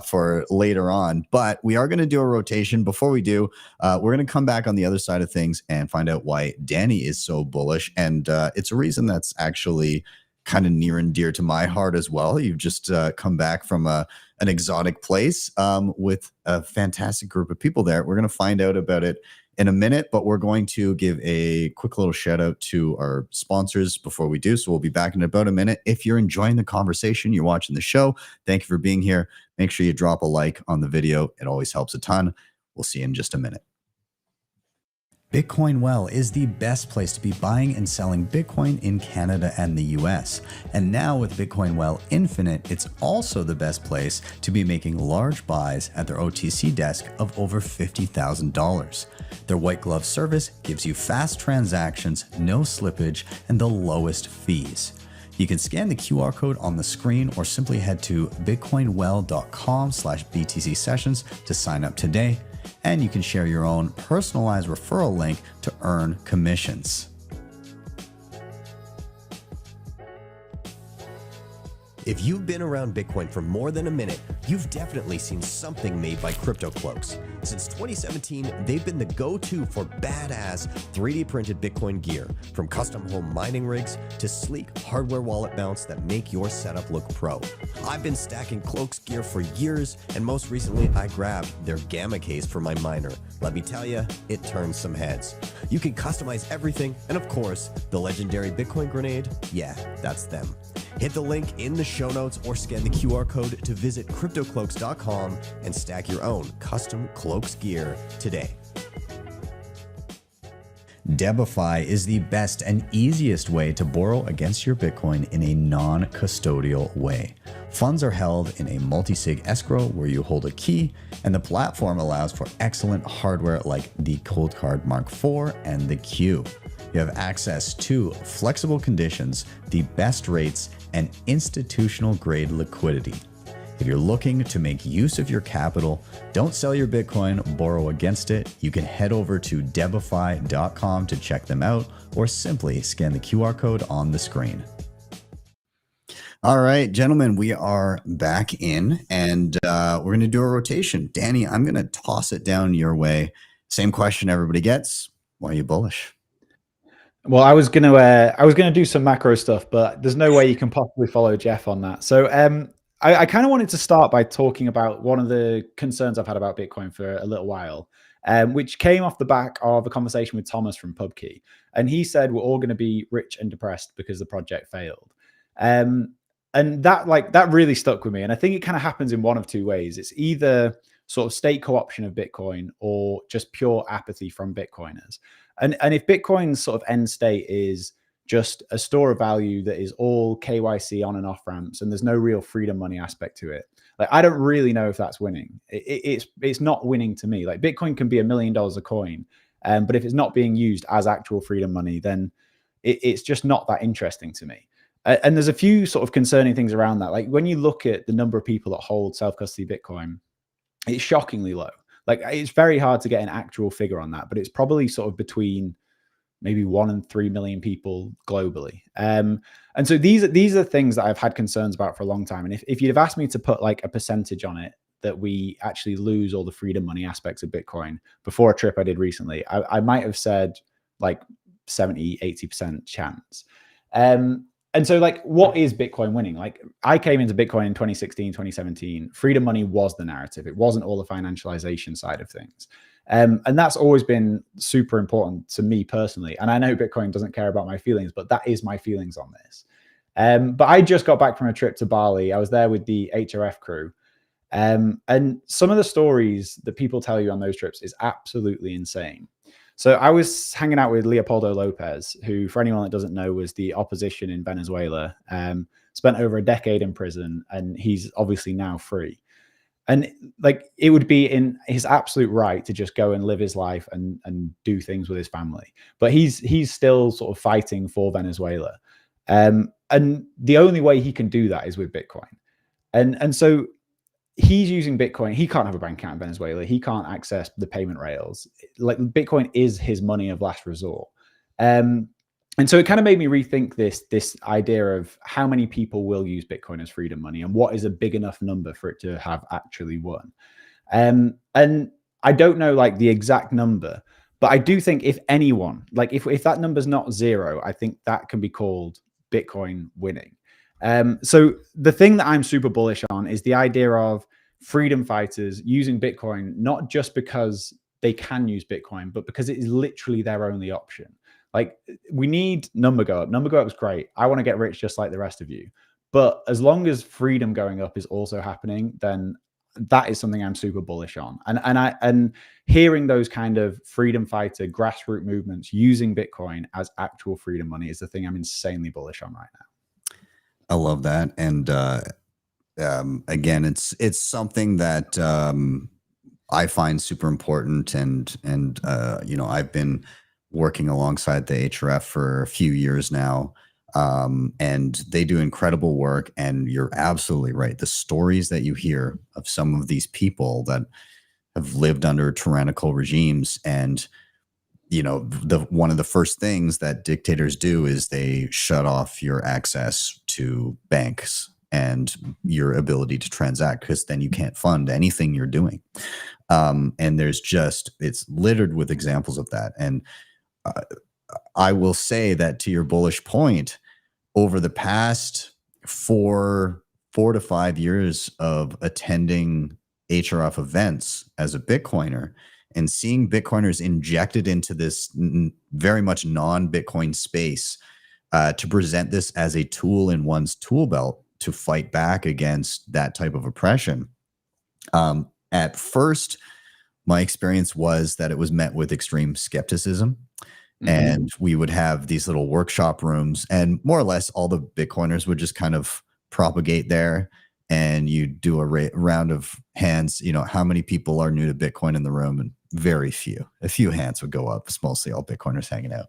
for later on, but we are going to do a rotation. Before we do, we're going to come back on the other side of things and find out why Danny is so bullish, and it's a reason that's actually kind of near and dear to my heart as well. You've just come back from an exotic place with a fantastic group of people there. We're going to find out about it in a minute, but we're going to give a quick little shout out to our sponsors before we do. So we'll be back in about a minute. If you're enjoying the conversation, you're watching the show, thank you for being here. Make sure you drop a like on the video. It always helps a ton. We'll see you in just a minute. Bitcoin Well is the best place to be buying and selling Bitcoin in Canada and the US. And now with Bitcoin Well Infinite, it's also the best place to be making large buys at their OTC desk of over $50,000. Their white glove service gives you fast transactions, no slippage, and the lowest fees. You can scan the QR code on the screen or simply head to bitcoinwell.com/BTCsessions to sign up today. And you can share your own personalized referral link to earn commissions. If you've been around Bitcoin for more than a minute, you've definitely seen something made by CryptoCloaks. Since 2017, they've been the go-to for badass 3D printed Bitcoin gear, from custom home mining rigs to sleek hardware wallet mounts that make your setup look pro. I've been stacking Cloaks gear for years, and most recently I grabbed their Gamma case for my miner. Let me tell you, it turns some heads. You can customize everything, and of course, the legendary Bitcoin grenade, yeah, that's them. Hit the link in the show notes or scan the QR code to visit CryptoCloaks.com and stack your own custom Cloaks gear today. DEBIFI is the best and easiest way to borrow against your Bitcoin in a non-custodial way. Funds are held in a multisig escrow where you hold a key, and the platform allows for excellent hardware like the Cold Card Mark IV and the Q. You have access to flexible conditions, the best rates, and institutional grade liquidity. If you're looking to make use of your capital, don't sell your Bitcoin, borrow against it. You can head over to DEBIFI.com to check them out, or simply scan the QR code on the screen. All right, gentlemen, we are back in, and we're going to do a rotation. Danny, I'm going to toss it down your way. Same question everybody gets. Why are you bullish? Well, I was gonna do some macro stuff, but there's no way you can possibly follow Jeff on that. So I kind of wanted to start by talking about one of the concerns I've had about Bitcoin for a little while, which came off the back of a conversation with Thomas from PubKey. And he said we're all going to be rich and depressed because the project failed. And that really stuck with me. And I think it kind of happens in one of two ways. It's either sort of state co-option of Bitcoin or just pure apathy from Bitcoiners. And if Bitcoin's sort of end state is just a store of value that is all KYC on and off ramps, and there's no real freedom money aspect to it, like, I don't really know if that's winning. It's not winning to me. Like, Bitcoin can be $1 million a coin, but if it's not being used as actual freedom money, then it's just not that interesting to me. And there's a few sort of concerning things around that. Like, when you look at the number of people that hold self-custody Bitcoin, it's shockingly low. Like, it's very hard to get an actual figure on that, but it's probably sort of between maybe 1 and 3 million people globally. And so these are things that I've had concerns about for a long time. And if you'd have asked me to put like a percentage on it that we actually lose all the freedom money aspects of Bitcoin before a trip I did recently, I might have said like 70, 80% chance. And so, like, what is Bitcoin winning? Like, I came into Bitcoin in 2016, 2017. Freedom money was the narrative. It wasn't all the financialization side of things. And that's always been super important to me personally. And I know Bitcoin doesn't care about my feelings, but that is my feelings on this. But I just got back from a trip to Bali. I was there with the HRF crew. And some of the stories that people tell you on those trips is absolutely insane. So I was hanging out with Leopoldo Lopez, who, for anyone that doesn't know, was the opposition in Venezuela, spent over a decade in prison, and he's obviously now free. And like, it would be in his absolute right to just go and live his life and do things with his family. But he's still sort of fighting for Venezuela. And the only way he can do that is with Bitcoin. And so he's using Bitcoin. He can't have a bank account in Venezuela. He can't access the payment rails. Like, Bitcoin is his money of last resort. And And so it kind of made me rethink this idea of how many people will use Bitcoin as freedom money and what is a big enough number for it to have actually won. And I don't know like the exact number, but I do think if anyone, like if that number's not 0, I think that can be called Bitcoin winning. So the thing that I'm super bullish on is the idea of freedom fighters using Bitcoin, not just because they can use Bitcoin, but because it is literally their only option. Like we need number go up. Number go up is great. I want to get rich just like the rest of you. But as long as freedom going up is also happening, then that is something I'm super bullish on. And hearing those kind of freedom fighter grassroots movements using Bitcoin as actual freedom money is the thing I'm insanely bullish on right now. I love that. And again, it's something that I find super important. And you know, I've been working alongside the HRF for a few years now. And they do incredible work. And you're absolutely right. The stories that you hear of some of these people that have lived under tyrannical regimes, and you know, one of the first things that dictators do is they shut off your access to banks and your ability to transact, because then you can't fund anything you're doing. And it's littered with examples of that. And I will say that, to your bullish point, over the past 4 to 5 years of attending HRF events as a Bitcoiner and seeing Bitcoiners injected into this very much non-Bitcoin space to present this as a tool in one's tool belt to fight back against that type of oppression. At first, my experience was that it was met with extreme skepticism. And we would have these little workshop rooms, and more or less all the Bitcoiners would just kind of propagate there. And you do a round of hands, you know, how many people are new to Bitcoin in the room? And very few. A few hands would go up. It's mostly all Bitcoiners hanging out.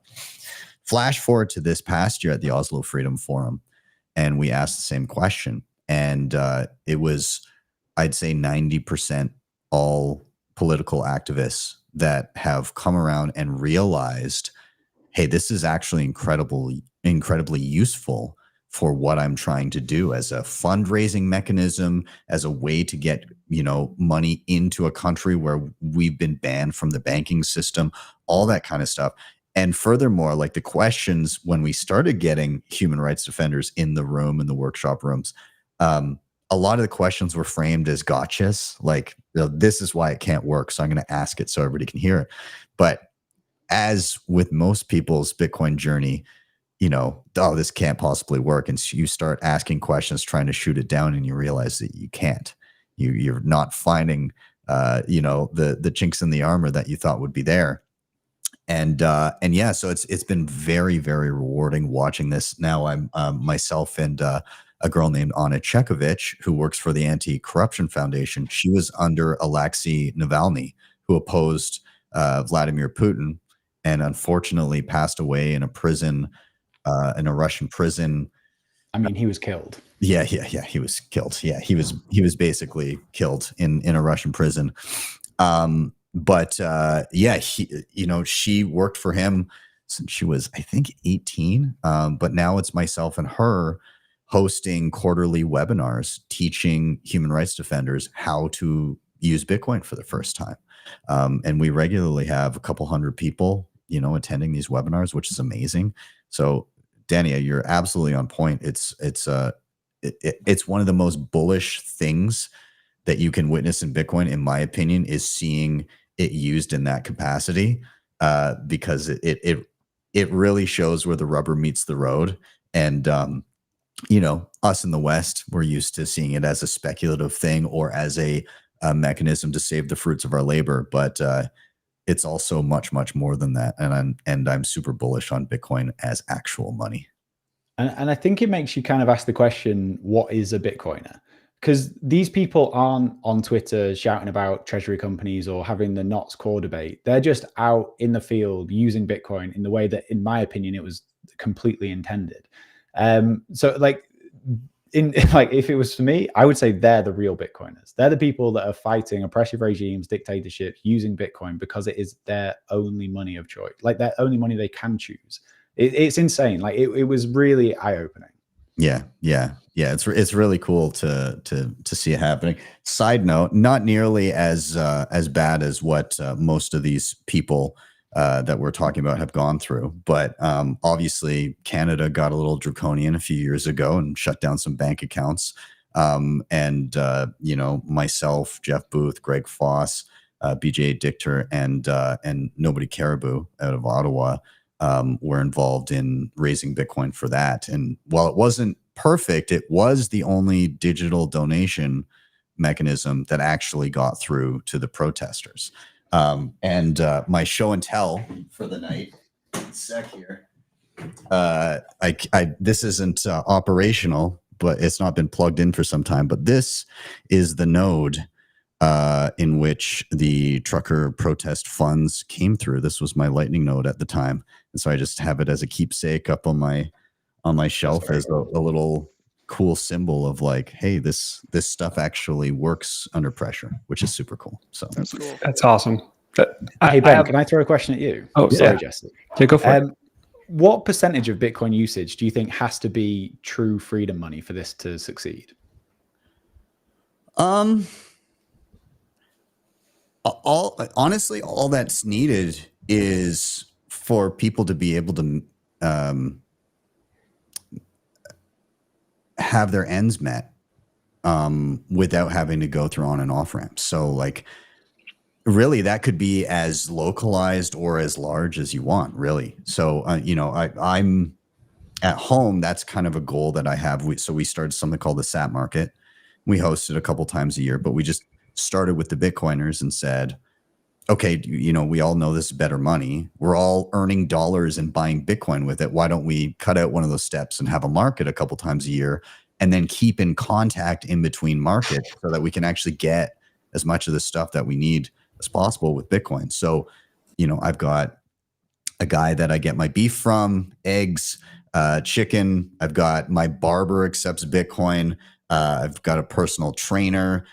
Flash forward to this past year at the Oslo Freedom Forum, and we asked the same question. And it was, I'd say 90% all political activists that have come around and realized, hey, this is actually incredibly useful for what I'm trying to do as a fundraising mechanism, as a way to get, you know, money into a country where we've been banned from the banking system, all that kind of stuff. And furthermore, like the questions when we started getting human rights defenders in the room, in the workshop rooms, a lot of the questions were framed as gotchas, like, you know, this is why it can't work, so I'm going to ask it so everybody can hear it. But as with most people's Bitcoin journey, you know, oh, this can't possibly work. And so you start asking questions, trying to shoot it down, and you realize that you can't. You're not finding, you know, the chinks in the armor that you thought would be there. And yeah, so it's been very, very rewarding watching this. Now I'm myself and a girl named Anna Chekovich, who works for the Anti-Corruption Foundation. She was under Alexei Navalny, who opposed Vladimir Putin, and unfortunately passed away in a prison, in a Russian prison. I mean, he was killed. Yeah, he was killed. Yeah, he was basically killed in a Russian prison. But yeah, you know, she worked for him since she was, I think, 18. But now it's myself and her hosting quarterly webinars teaching human rights defenders how to use Bitcoin for the first time. And we regularly have a couple hundred people, you know, attending these webinars, which is amazing. So Danny, you're absolutely on point. It's one of the most bullish things that you can witness in Bitcoin, in my opinion, is seeing it used in that capacity, because it really shows where the rubber meets the road. And you know, us in the West, we're used to seeing it as a speculative thing or as a mechanism to save the fruits of our labor, but it's also much, much more than that. And I'm super bullish on Bitcoin as actual money. And I think it makes you kind of ask the question, what is a Bitcoiner? Because these people aren't on Twitter shouting about treasury companies or having the Knots core debate. They're just out in the field using Bitcoin in the way that, in my opinion, it was completely intended. So like, if it was for me, I would say they're the real Bitcoiners. They're the people that are fighting oppressive regimes, dictatorships, using Bitcoin because it is their only money of choice, like their only money they can choose. It's insane. Like it was really eye opening. Yeah. It's really cool to see it happening. Side note, not nearly as bad as what most of these people that we're talking about have gone through, but obviously Canada got a little draconian a few years ago and shut down some bank accounts. And you know, myself, Jeff Booth, Greg Foss, BJ Dichter, and Nobody Caribou out of Ottawa were involved in raising Bitcoin for that. And while it wasn't perfect, it was the only digital donation mechanism that actually got through to the protesters. And my show and tell for the night, sec here. This isn't operational, but it's not been plugged in for some time. But this is the node in which the trucker protest funds came through. This was my Lightning node at the time, and so I just have it as a keepsake up on my shelf as a little cool symbol of like, hey, this stuff actually works under pressure, which is super cool. So That's cool. That's awesome. Hey Ben, can I throw a question at you? Oh, sorry, yeah. Jesse. Yeah, go for it. What percentage of Bitcoin usage do you think has to be true freedom money for this to succeed? Honestly, all that's needed is for people to be able to have their ends met without having to go through on and off ramps. So like, really, that could be as localized or as large as you want, really. So, you know, I'm at home. That's kind of a goal that I have. So we started something called the SAT market. We host it a couple times a year, but we just started with the Bitcoiners and said, okay, you know, we all know this is better money. We're all earning dollars and buying Bitcoin with it. Why don't we cut out one of those steps and have a market a couple times a year and then keep in contact in between markets so that we can actually get as much of the stuff that we need as possible with Bitcoin. So, you know, I've got a guy that I get my beef from, eggs, chicken. I've got my barber accepts Bitcoin. I've got a personal trainer.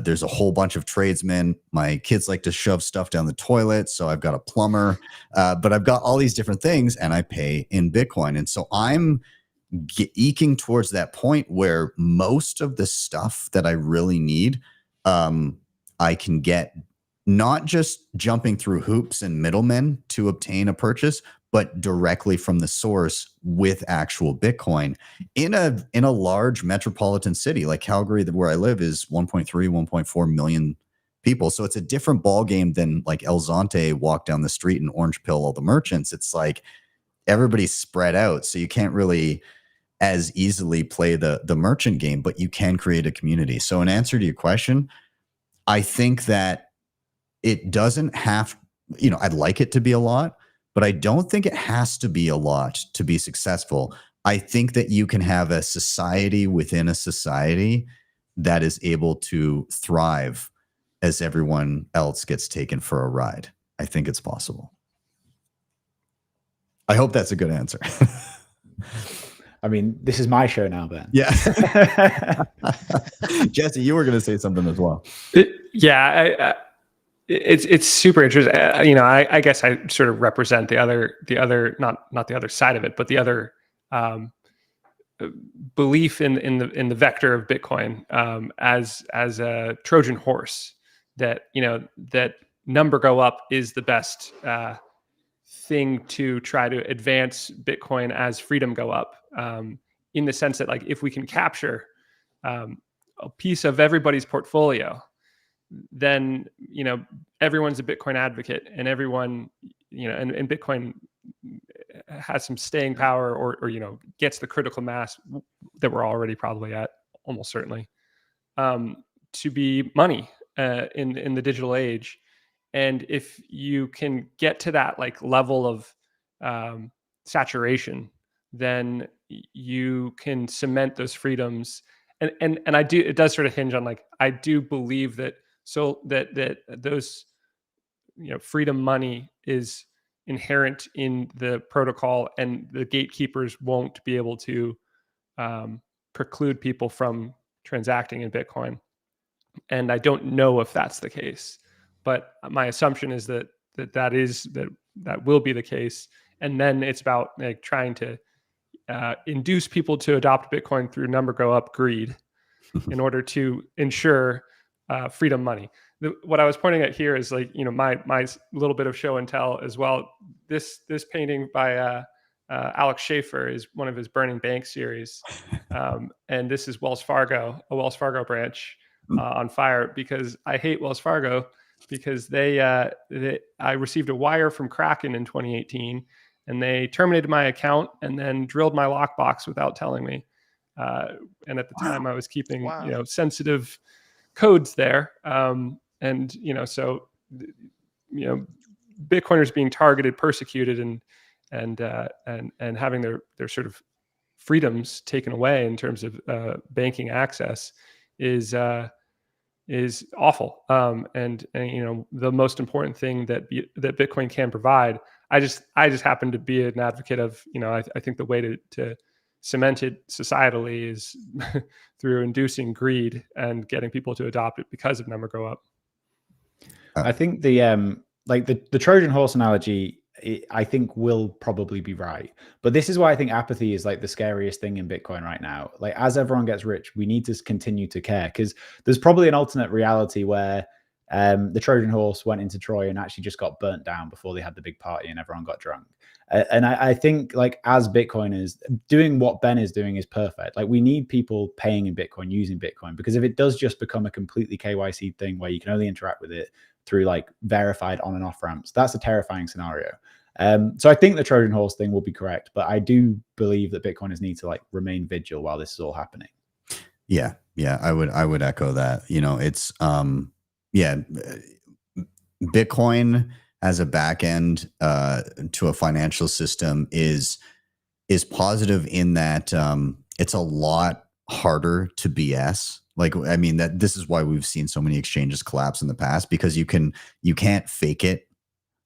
There's a whole bunch of tradesmen. My kids like to shove stuff down the toilet. So I've got a plumber, but I've got all these different things and I pay in Bitcoin. And so I'm eking towards that point where most of the stuff that I really need, I can get not just jumping through hoops and middlemen to obtain a purchase, but directly from the source with actual Bitcoin in a large metropolitan city like Calgary, where I live, is 1.3, 1.4 million people. So it's a different ballgame than like El Zonte walk down the street and orange pill all the merchants. It's like everybody's spread out. So you can't really as easily play the merchant game, but you can create a community. So in answer to your question, I think that it doesn't have, you know, I'd like it to be a lot, but I don't think it has to be a lot to be successful. I think that you can have a society within a society that is able to thrive as everyone else gets taken for a ride. I think it's possible. I hope that's a good answer. I mean, this is my show now, Ben. Yeah. Jesse, you were going to say something as well. It's super interesting. You know, I guess I sort of represent the other, not the other side of it, but the other belief in the vector of Bitcoin as a Trojan horse. That, you know, that number go up is the best thing to try to advance Bitcoin as freedom go up. In the sense that, like, if we can capture a piece of everybody's portfolio, then, you know, everyone's a Bitcoin advocate, and everyone, you know, and Bitcoin has some staying power, or, you know, gets the critical mass that we're already probably at, almost certainly, to be money in the digital age. And if you can get to that like level of saturation, then you can cement those freedoms. And I do, it does sort of hinge on, like, I do believe that, so that those, you know, freedom money is inherent in the protocol, and the gatekeepers won't be able to preclude people from transacting in Bitcoin. And I don't know if that's the case, but my assumption is that that will be the case. And then it's about like trying to induce people to adopt Bitcoin through number go up greed in order to ensure freedom money. What I was pointing at here is like, my little bit of show and tell as well. This painting by Alex Schaefer is one of his Burning Bank series. And this is Wells Fargo, a Wells Fargo branch on fire, because I hate Wells Fargo because I received a wire from Kraken in 2018 and they terminated my account and then drilled my lockbox without telling me. And at the time I was keeping, sensitive codes there. And, so, Bitcoiners being targeted, persecuted, and having their sort of freedoms taken away in terms of banking access is awful. And the most important thing that Bitcoin can provide, I just happen to be an advocate of, I think the way to cement it societally is through inducing greed and getting people to adopt it because of number go up. I think the Trojan horse analogy, I think will probably be right. But this is why I think apathy is like the scariest thing in Bitcoin right now. Like, as everyone gets rich, we need to continue to care, because there's probably an alternate reality where the Trojan horse went into Troy and actually just got burnt down before they had the big party and everyone got drunk. And I think, like, as Bitcoiners, doing what Ben is doing is perfect. Like, we need people paying in Bitcoin, using Bitcoin, because if it does just become a completely KYC thing where you can only interact with it through like verified on and off ramps, that's a terrifying scenario. So I think the Trojan horse thing will be correct, but I do believe that Bitcoiners need to like remain vigilant while this is all happening. Yeah, I would echo that. It's Bitcoin as a back end to a financial system is positive in that it's a lot harder to BS. Like, I mean, that this is why we've seen so many exchanges collapse in the past, because you can't fake it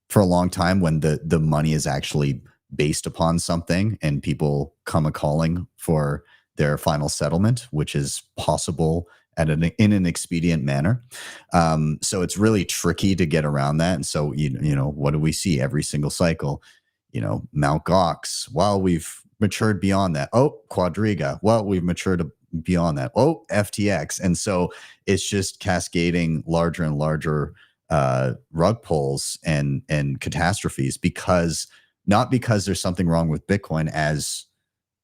for a long time when the money is actually based upon something and people come a-calling for their final settlement, which is possible in an expedient manner. So it's really tricky to get around that. And so, what do we see every single cycle? Mt. Gox, well, we've matured beyond that. Oh, Quadriga, well, we've matured beyond that. Oh, FTX. And so it's just cascading larger and larger rug pulls and catastrophes, not because there's something wrong with Bitcoin as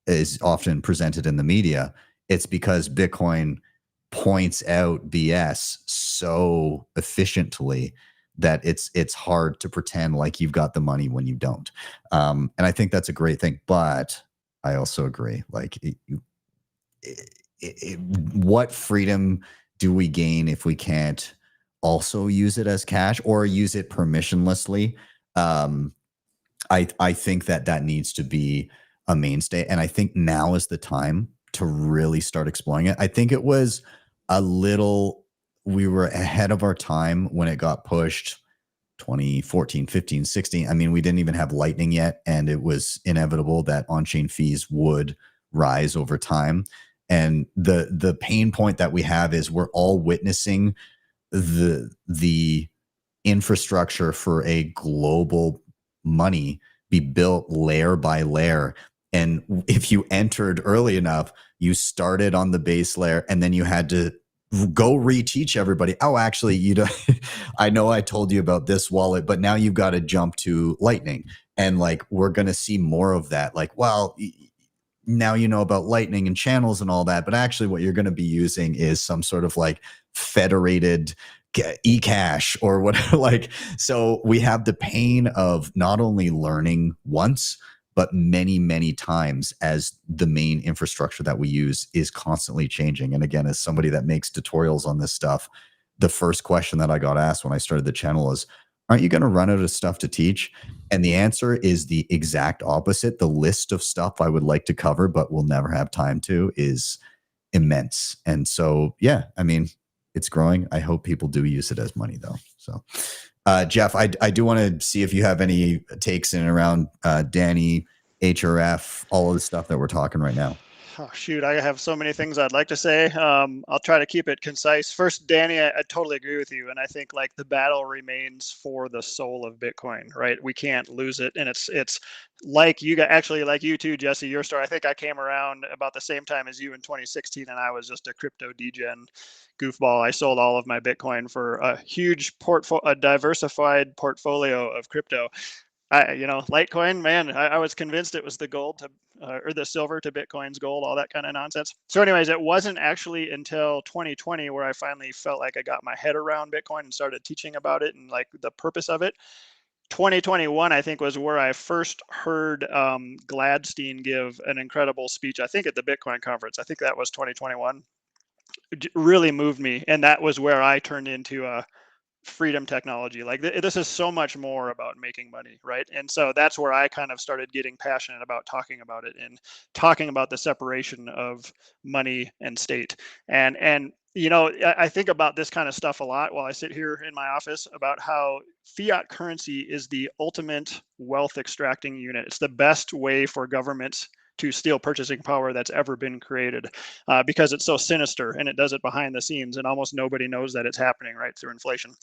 is often presented in the media. It's because Bitcoin points out BS so efficiently that it's hard to pretend like you've got the money when you don't. And I think that's a great thing. But I also agree, like, what freedom do we gain if we can't also use it as cash or use it permissionlessly? I think that needs to be a mainstay, and I think now is the time to really start exploring it. I think it was we were ahead of our time when it got pushed 2014, 15, 16. I mean, we didn't even have Lightning yet, and it was inevitable that on-chain fees would rise over time. And the pain point that we have is we're all witnessing the infrastructure for a global money be built layer by layer. And if you entered early enough, you started on the base layer, and then you had to go reteach everybody. Oh, actually, I know I told you about this wallet, but now you've got to jump to Lightning. And like, we're going to see more of that. Like, well, now you know about Lightning and channels and all that, but actually what you're going to be using is some sort of like federated eCash or whatever. Like, so we have the pain of not only learning once, but many, many times, as the main infrastructure that we use is constantly changing. And again, as somebody that makes tutorials on this stuff, the first question that I got asked when I started the channel is, aren't you going to run out of stuff to teach? And the answer is the exact opposite. The list of stuff I would like to cover, but will never have time to, is immense. And so, yeah, I mean, it's growing. I hope people do use it as money, though. So, Jeff, I do want to see if you have any takes in and around Danny, HRF, all of the stuff that we're talking right now. Oh, shoot, I have so many things I'd like to say. I'll try to keep it concise. First, Danny, I totally agree with you. And I think like the battle remains for the soul of Bitcoin, right? We can't lose it. And it's like you got actually like you too, Jesse, your story. I think I came around about the same time as you in 2016, and I was just a crypto degen goofball. I sold all of my Bitcoin for a huge a diversified portfolio of crypto. Litecoin, man, I was convinced it was the gold to, or the silver to Bitcoin's gold, all that kind of nonsense. So anyways, it wasn't actually until 2020 where I finally felt like I got my head around Bitcoin and started teaching about it and like the purpose of it. 2021, I think, was where I first heard Gladstein give an incredible speech, I think at the Bitcoin conference. I think that was 2021. It really moved me. And that was where I turned into freedom technology. Like this is so much more about making money, right? And so that's where I kind of started getting passionate about talking about it and talking about the separation of money and state. And I think about this kind of stuff a lot while I sit here in my office about how fiat currency is the ultimate wealth extracting unit. It's the best way for governments to steal purchasing power that's ever been created, because it's so sinister and it does it behind the scenes and almost nobody knows that it's happening, right, through inflation.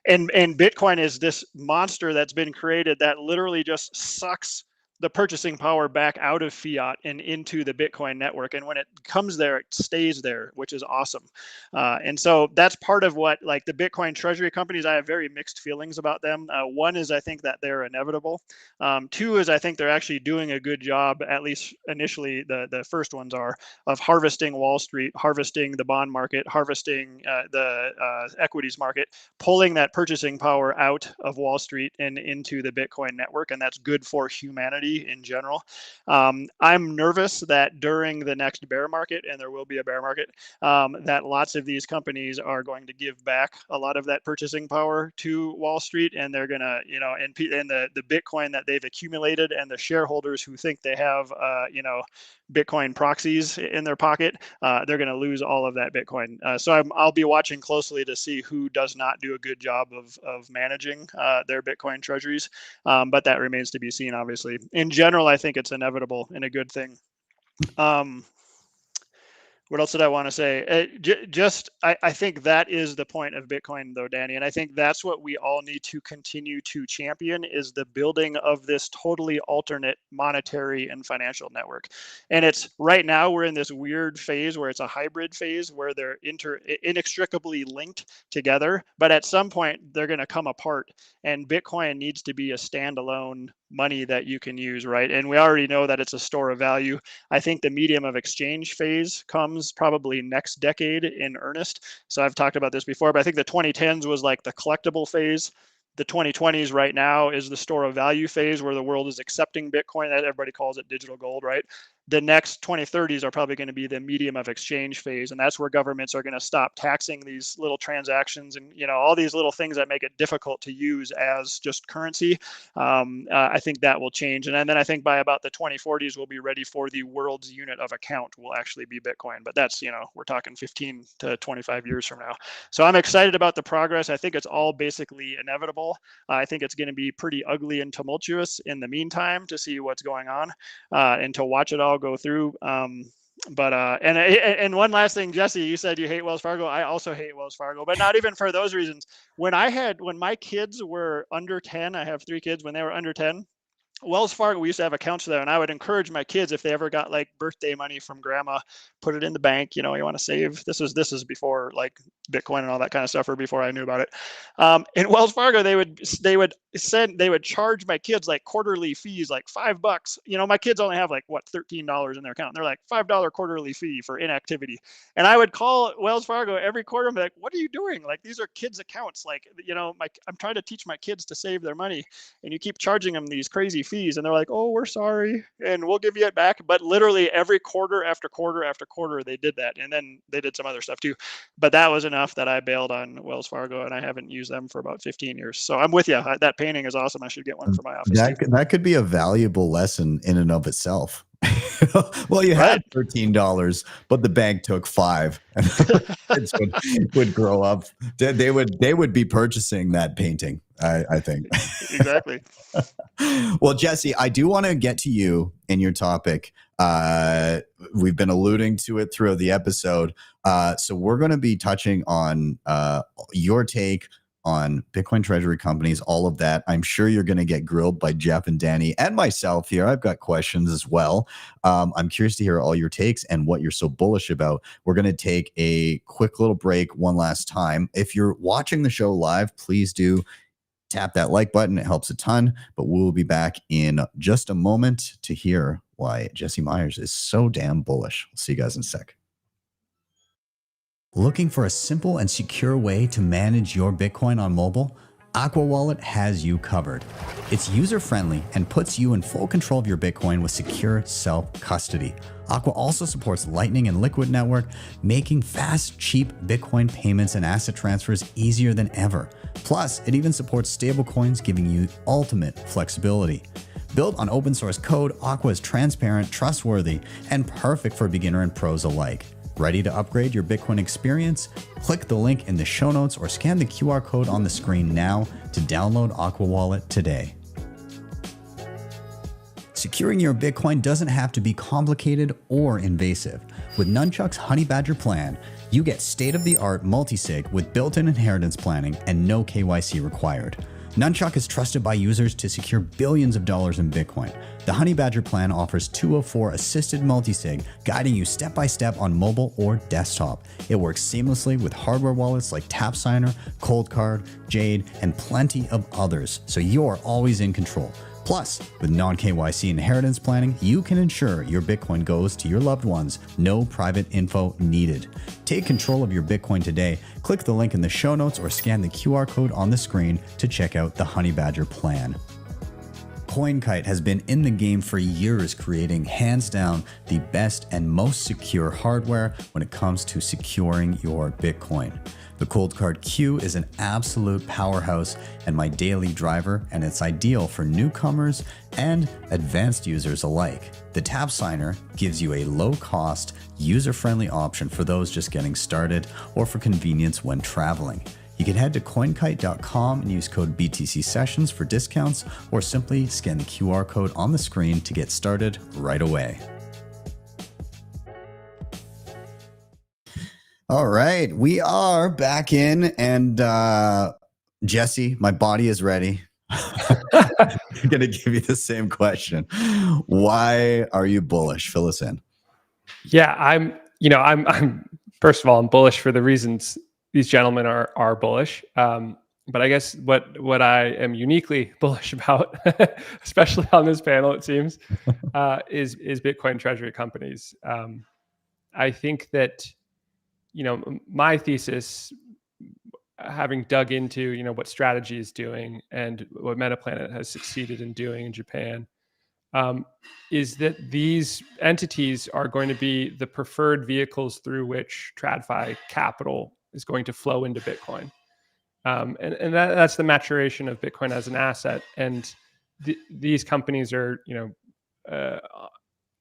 And Bitcoin is this monster that's been created that literally just sucks the purchasing power back out of fiat and into the Bitcoin network. And when it comes there, it stays there, which is awesome. And so that's part of what, like the Bitcoin treasury companies, I have very mixed feelings about them. One is I think that they're inevitable. Two is I think they're actually doing a good job, at least initially, the first ones are, of harvesting Wall Street, harvesting the bond market, harvesting the equities market, pulling that purchasing power out of Wall Street and into the Bitcoin network. And that's good for humanity in general. I'm nervous that during the next bear market, and there will be a bear market, that lots of these companies are going to give back a lot of that purchasing power to Wall Street, and they're gonna, and the Bitcoin that they've accumulated and the shareholders who think they have, Bitcoin proxies in their pocket, they're going to lose all of that Bitcoin. So I'll be watching closely to see who does not do a good job of managing their Bitcoin treasuries. But that remains to be seen, obviously. In general, I think it's inevitable and a good thing. What else did I want to say? I think that is the point of Bitcoin, though, Danny. And I think that's what we all need to continue to champion, is the building of this totally alternate monetary and financial network. And it's right now we're in this weird phase where it's a hybrid phase where they're inextricably linked together. But at some point, they're going to come apart. And Bitcoin needs to be a standalone money that you can use, right? And we already know that it's a store of value. I think the medium of exchange phase comes probably next decade in earnest. So I've talked about this before, but I think the 2010s was like the collectible phase. The 2020s right now is the store of value phase, where the world is accepting Bitcoin. That everybody calls it digital gold, right? The next 2030s are probably going to be the medium of exchange phase. And that's where governments are going to stop taxing these little transactions and, all these little things that make it difficult to use as just currency. I think that will change. And then I think by about the 2040s, we'll be ready for the world's unit of account will actually be Bitcoin. But that's, we're talking 15 to 25 years from now. So I'm excited about the progress. I think it's all basically inevitable. I think it's going to be pretty ugly and tumultuous in the meantime to see what's going on and to watch it all go through. And one last thing, Jesse, you said you hate Wells Fargo. I also hate Wells Fargo, but not even for those reasons. When my kids were under 10, I have 3 kids, when they were under 10, Wells Fargo, we used to have accounts there, and I would encourage my kids, if they ever got like birthday money from grandma, put it in the bank. You want to save. This is before like Bitcoin and all that kind of stuff, or before I knew about it. In Wells Fargo, they would charge my kids like quarterly fees, like $5. My kids only have like $13 in their account. They're like $5 quarterly fee for inactivity. And I would call Wells Fargo every quarter and be like, "What are you doing? Like, these are kids' accounts. Like, I'm trying to teach my kids to save their money, and you keep charging them these crazy fees." And they're like, "Oh, we're sorry, and we'll give you it back." But literally every quarter after quarter after quarter, they did that. And then they did some other stuff too. But that was enough that I bailed on Wells Fargo, and I haven't used them for about 15 years. So I'm with you. That painting is awesome. I should get one for my office. That could be a valuable lesson in and of itself. Well, you had $13, but the bank took $5, and kids would grow up. They would be purchasing that painting, I think. Exactly. Well, Jesse, I do want to get to you in your topic. We've been alluding to it throughout the episode. So we're going to be touching on your take on Bitcoin treasury companies, all of that. I'm sure you're going to get grilled by Jeff and Danny and myself here. I've got questions as well. I'm curious to hear all your takes and what you're so bullish about. We're going to take a quick little break one last time. If you're watching the show live, please do tap that like button. It helps a ton. But we'll be back in just a moment to hear why Jesse Myers is so damn bullish. We'll see you guys in a sec. Looking for a simple and secure way to manage your Bitcoin on mobile? AQUA Wallet has you covered. It's user-friendly and puts you in full control of your Bitcoin with secure self-custody. AQUA also supports Lightning and Liquid Network, making fast, cheap Bitcoin payments and asset transfers easier than ever. Plus, it even supports stablecoins, giving you ultimate flexibility. Built on open source code, AQUA is transparent, trustworthy, and perfect for beginner and pros alike. Ready to upgrade your Bitcoin experience? Click the link in the show notes or scan the QR code on the screen now to download AQUA Wallet today. Securing your Bitcoin doesn't have to be complicated or invasive. With NUNCHUK's HONEYBADGER plan, you get state-of-the-art multisig with built-in inheritance planning and no KYC required. NUNCHUK is trusted by users to secure billions of dollars in Bitcoin. The HONEYBADGER plan offers 204 assisted multisig, guiding you step-by-step on mobile or desktop. It works seamlessly with hardware wallets like TapSigner, ColdCard, Jade, and plenty of others, so you're always in control. Plus, with non-KYC inheritance planning, you can ensure your Bitcoin goes to your loved ones. No private info needed. Take control of your Bitcoin today. Click the link in the show notes or scan the QR code on the screen to check out the HONEYBADGER plan. CoinKite has been in the game for years, creating hands down the best and most secure hardware when it comes to securing your Bitcoin. The ColdCard Q is an absolute powerhouse and my daily driver, and it's ideal for newcomers and advanced users alike. The TapSigner gives you a low-cost, user-friendly option for those just getting started or for convenience when traveling. You can head to coinkite.com and use code Btcsessions for discounts, or simply scan the QR code on the screen to get started right away. All right, we are back in, and Jesse, my body is ready. I'm going to give you the same question. Why are you bullish? Fill us in. Yeah, I'm first of all, I'm bullish for the reasons these gentlemen are bullish. But I guess what I am uniquely bullish about, especially on this panel, it seems, is Bitcoin treasury companies. I think that, my thesis, having dug into, what Strategy is doing and what Metaplanet has succeeded in doing in Japan, is that these entities are going to be the preferred vehicles through which TradFi capital is going to flow into Bitcoin. And that's the maturation of Bitcoin as an asset. And these companies are,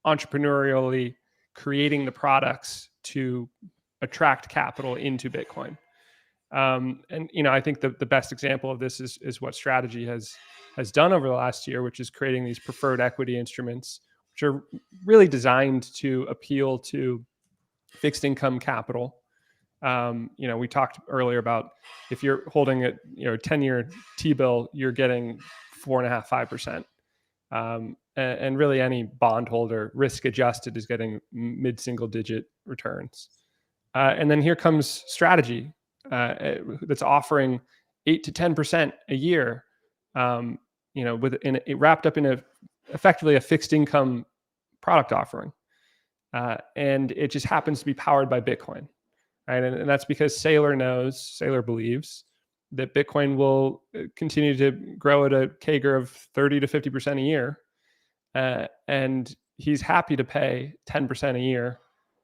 entrepreneurially creating the products to attract capital into Bitcoin. And I think the best example of this is what Strategy has done over the last year, which is creating these preferred equity instruments, which are really designed to appeal to fixed income capital. We talked earlier about if you're holding a 10-year T-bill, you're getting 4.5%, 5%. And really any bondholder, risk adjusted, is getting mid-single digit returns. And then here comes Strategy, that's offering 8 to 10% a year, wrapped up in effectively a fixed income product offering. And it just happens to be powered by Bitcoin, right? And that's because Saylor believes that Bitcoin will continue to grow at a CAGR of 30 to 50% a year. And he's happy to pay 10% a year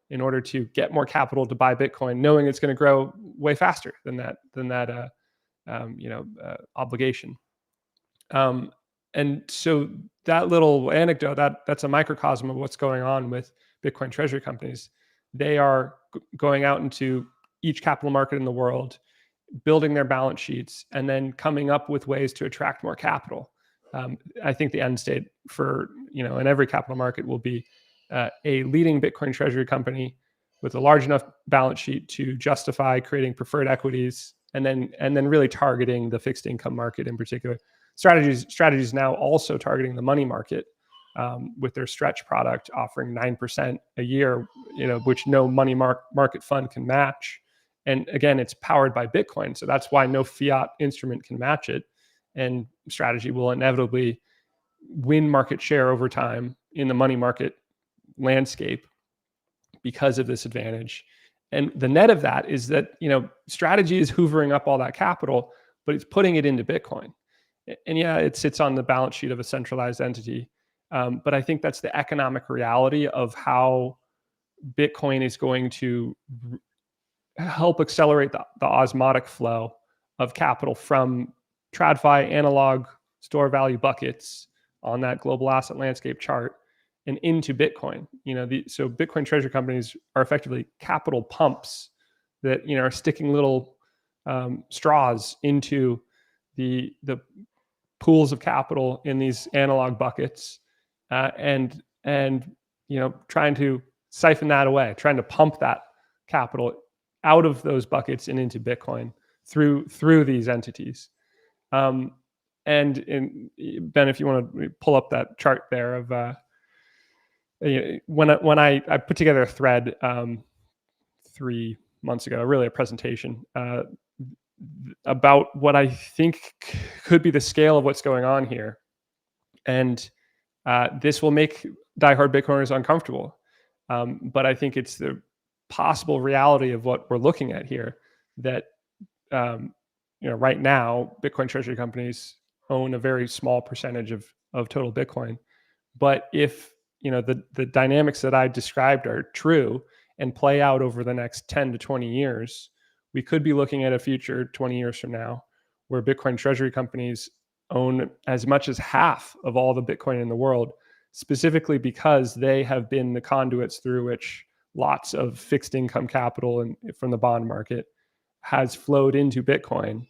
in order to get more capital to buy Bitcoin, knowing it's going to grow way faster than that obligation. And so that little anecdote, that's a microcosm of what's going on with Bitcoin treasury companies. They are going out into each capital market in the world, building their balance sheets, and then coming up with ways to attract more capital. I think the end state for, in every capital market will be a leading Bitcoin treasury company with a large enough balance sheet to justify creating preferred equities, and then really targeting the fixed income market in particular. Strategies now also targeting the money market with their stretch product, offering 9% a year, which no money market fund can match. And again, it's powered by Bitcoin, so that's why no fiat instrument can match it. And Strategy will inevitably win market share over time in the money market landscape because of this advantage. And the net of that is that, Strategy is hoovering up all that capital, but it's putting it into Bitcoin. And yeah, it sits on the balance sheet of a centralized entity. But I think that's the economic reality of how Bitcoin is going to help accelerate the osmotic flow of capital from TradFi analog store value buckets on that global asset landscape chart and into Bitcoin. So Bitcoin treasury companies are effectively capital pumps that are sticking little straws into the pools of capital in these analog buckets, and trying to siphon that away, trying to pump that capital out of those buckets and into Bitcoin through these entities. And Ben, if you want to pull up that chart there of when I put together a thread 3 months ago, really a presentation about what I think could be the scale of what's going on here, and this will make diehard Bitcoiners uncomfortable, but I think it's the possible reality of what we're looking at here, that right now Bitcoin treasury companies own a very small percentage of total Bitcoin. But if the dynamics that I described are true and play out over the next 10 to 20 years, we could be looking at a future 20 years from now where Bitcoin treasury companies own as much as half of all the Bitcoin in the world, specifically because they have been the conduits through which lots of fixed income capital from the bond market has flowed into Bitcoin.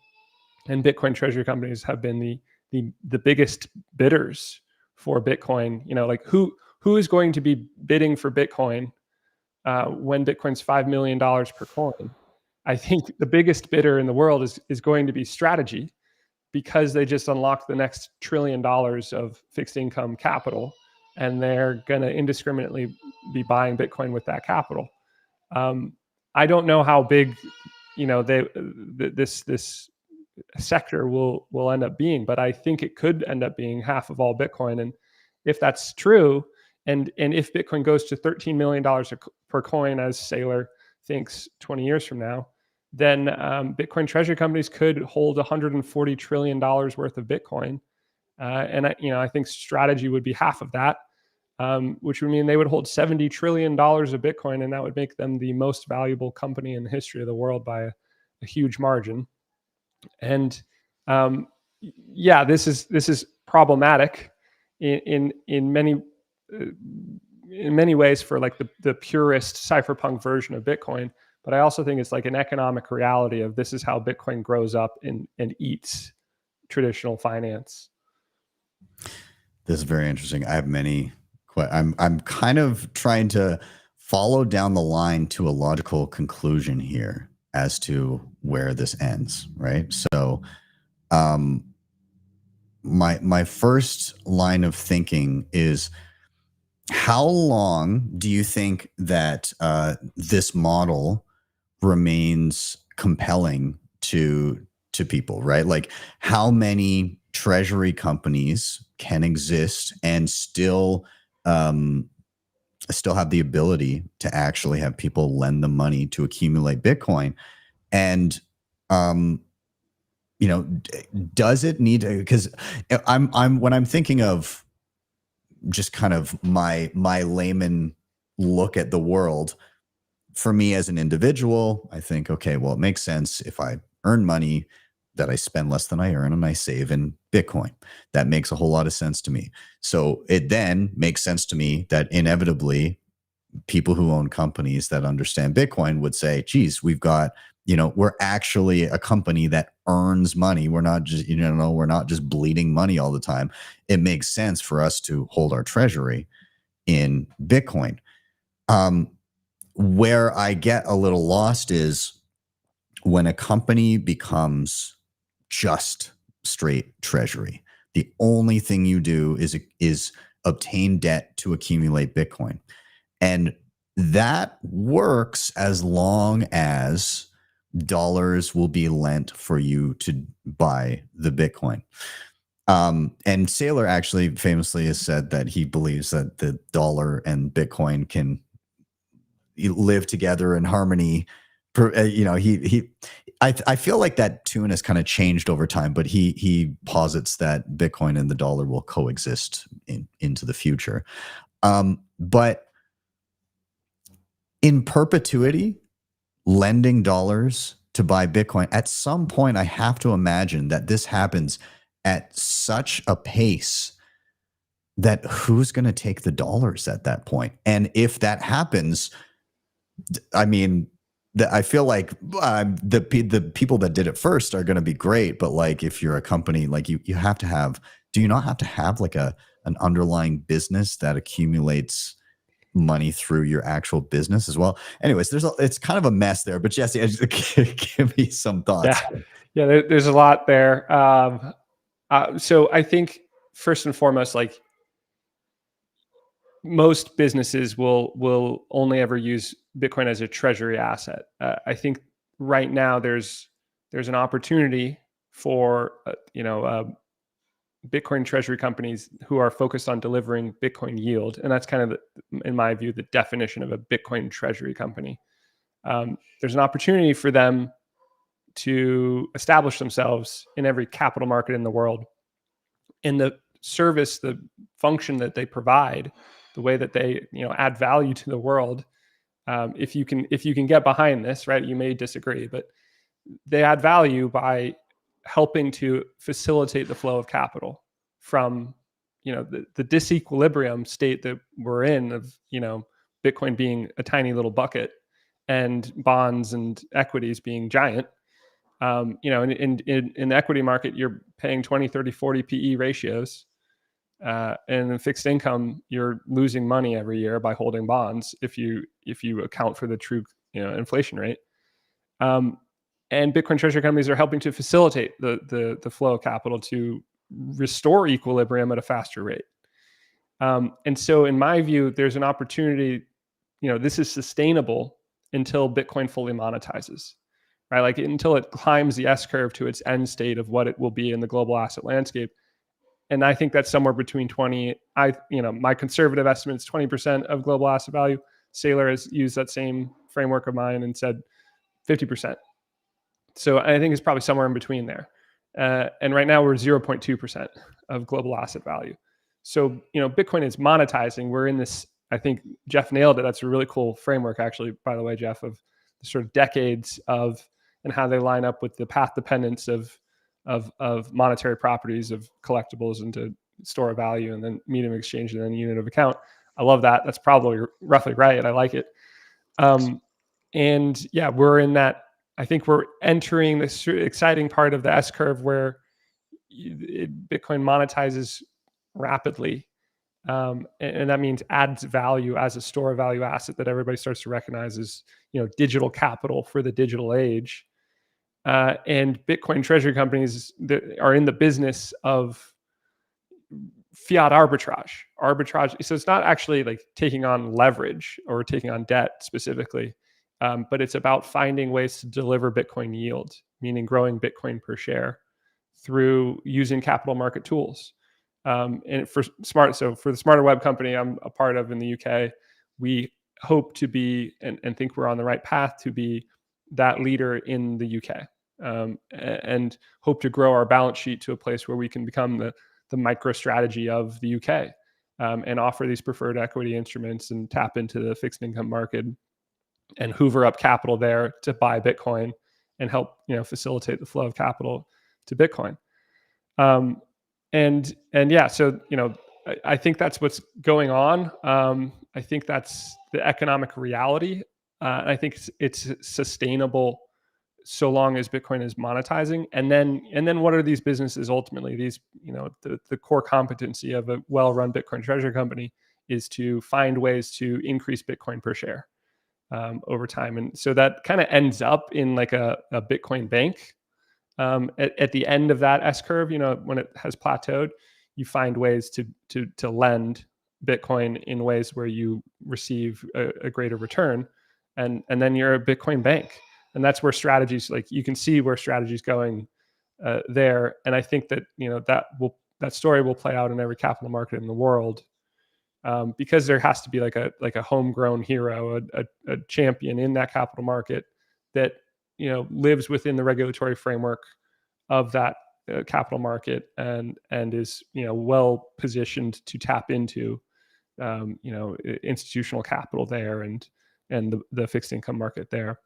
And Bitcoin treasury companies have been the biggest bidders for Bitcoin. Like who is going to be bidding for Bitcoin when Bitcoin's $5 million per coin? I think the biggest bidder in the world is going to be Strategy, because they just unlocked the next $1 trillion of fixed income capital, and they're going to indiscriminately be buying Bitcoin with that capital. I don't know how big, this sector will end up being, but I think it could end up being half of all Bitcoin. And if that's true, and if Bitcoin goes to $13 million per coin, as Saylor thinks 20 years from now, then Bitcoin treasury companies could hold $140 trillion worth of Bitcoin. And I think Strategy would be half of that, which would mean they would hold $70 trillion of Bitcoin, and that would make them the most valuable company in the history of the world by a huge margin. And this is problematic in many ways for like the purist cypherpunk version of Bitcoin. But I also think it's like an economic reality of this is how Bitcoin grows up and eats traditional finance. This is very interesting. I have many. I'm kind of trying to follow down the line to a logical conclusion here as to where this ends, right? So my first line of thinking is, how long do you think that this model remains compelling to people, right? Like, how many treasury companies can exist and still have the ability to actually have people lend them money to accumulate Bitcoin? And does it need to, because when I'm thinking of just kind of my layman look at the world, for me as an individual, I think, okay, well, it makes sense if I earn money that I spend less than I earn and I save in Bitcoin. That makes a whole lot of sense to me. So it then makes sense to me that inevitably people who own companies that understand Bitcoin would say, geez, we've got we're actually a company that earns money. We're not just, we're not just bleeding money all the time. It makes sense for us to hold our treasury in Bitcoin. Where I get a little lost is when a company becomes just straight treasury. The only thing you do is obtain debt to accumulate Bitcoin. And that works as long as dollars will be lent for you to buy the Bitcoin. And Saylor actually famously has said that he believes that the dollar and Bitcoin can live together in harmony. I feel like that tune has kind of changed over time, but he posits that Bitcoin and the dollar will coexist into the future. But in perpetuity, lending dollars to buy Bitcoin, at some point, I have to imagine that this happens at such a pace that who's going to take the dollars at that point? And if that happens, I mean, I feel like the people that did it first are going to be great. But like, if you're a company, like you have to have, do you not have to have like an underlying business that accumulates money through your actual business as well? Anyways, it's kind of a mess there, but Jesse, give me some thoughts. Yeah, there's a lot there. So I think first and foremost, like most businesses will only ever use Bitcoin as a treasury asset. I think right now there's an opportunity for Bitcoin treasury companies who are focused on delivering Bitcoin yield, and that's kind of, in my view, the definition of a Bitcoin treasury company. There's an opportunity for them to establish themselves in every capital market in the world. In the service, the function that they provide, the way that they add value to the world. If you can get behind this, right? You may disagree, but they add value by helping to facilitate the flow of capital from the disequilibrium state that we're in of Bitcoin being a tiny little bucket and bonds and equities being giant. In the equity market, you're paying 20, 30, 40 PE ratios. And in fixed income, you're losing money every year by holding bonds if you account for the true inflation rate. And Bitcoin treasury companies are helping to facilitate the flow of capital to restore equilibrium at a faster rate. And so in my view, there's an opportunity, this is sustainable until Bitcoin fully monetizes, right? Like until it climbs the S curve to its end state of what it will be in the global asset landscape. And I think that's somewhere between 20, my conservative estimate is 20% of global asset value. Saylor has used that same framework of mine and said 50%. So I think it's probably somewhere in between there. And right now we're 0.2% of global asset value. So, Bitcoin is monetizing. We're in this, I think Jeff nailed it. That's a really cool framework, actually, by the way, Jeff, of the sort of decades of, and how they line up with the path dependence of monetary properties, of collectibles into store of value, and then medium of exchange, and then unit of account. I love that. That's probably roughly right. I like it. And yeah, we're in that. I think we're entering this exciting part of the S curve where Bitcoin monetizes rapidly. And that means adds value as a store of value asset that everybody starts to recognize as, digital capital for the digital age. And Bitcoin treasury companies that are in the business of fiat arbitrage. So it's not actually like taking on leverage or taking on debt specifically, but it's about finding ways to deliver Bitcoin yield, meaning growing Bitcoin per share through using capital market tools. And for the Smarter Web company I'm a part of in the UK, we hope to be, and think we're on the right path to be, that leader in the UK. And hope to grow our balance sheet to a place where we can become the micro strategy of the UK, and offer these preferred equity instruments and tap into the fixed income market and hoover up capital there to buy Bitcoin and help facilitate the flow of capital to Bitcoin. And yeah, so I think that's what's going on. I think that's the economic reality. And I think it's sustainable so long as Bitcoin is monetizing. And then what are these businesses ultimately? These, the core competency of a well-run Bitcoin treasury company is to find ways to increase Bitcoin per share over time. And so that kind of ends up in like a Bitcoin bank. At the end of that S curve, when it has plateaued, you find ways to lend Bitcoin in ways where you receive a greater return, and then you're a Bitcoin bank. And that's where strategies, like you can see where strategies going there. And I think that that story will play out in every capital market in the world, because there has to be like a homegrown hero, a champion in that capital market that lives within the regulatory framework of that capital market and is well positioned to tap into institutional capital there and the fixed income market there.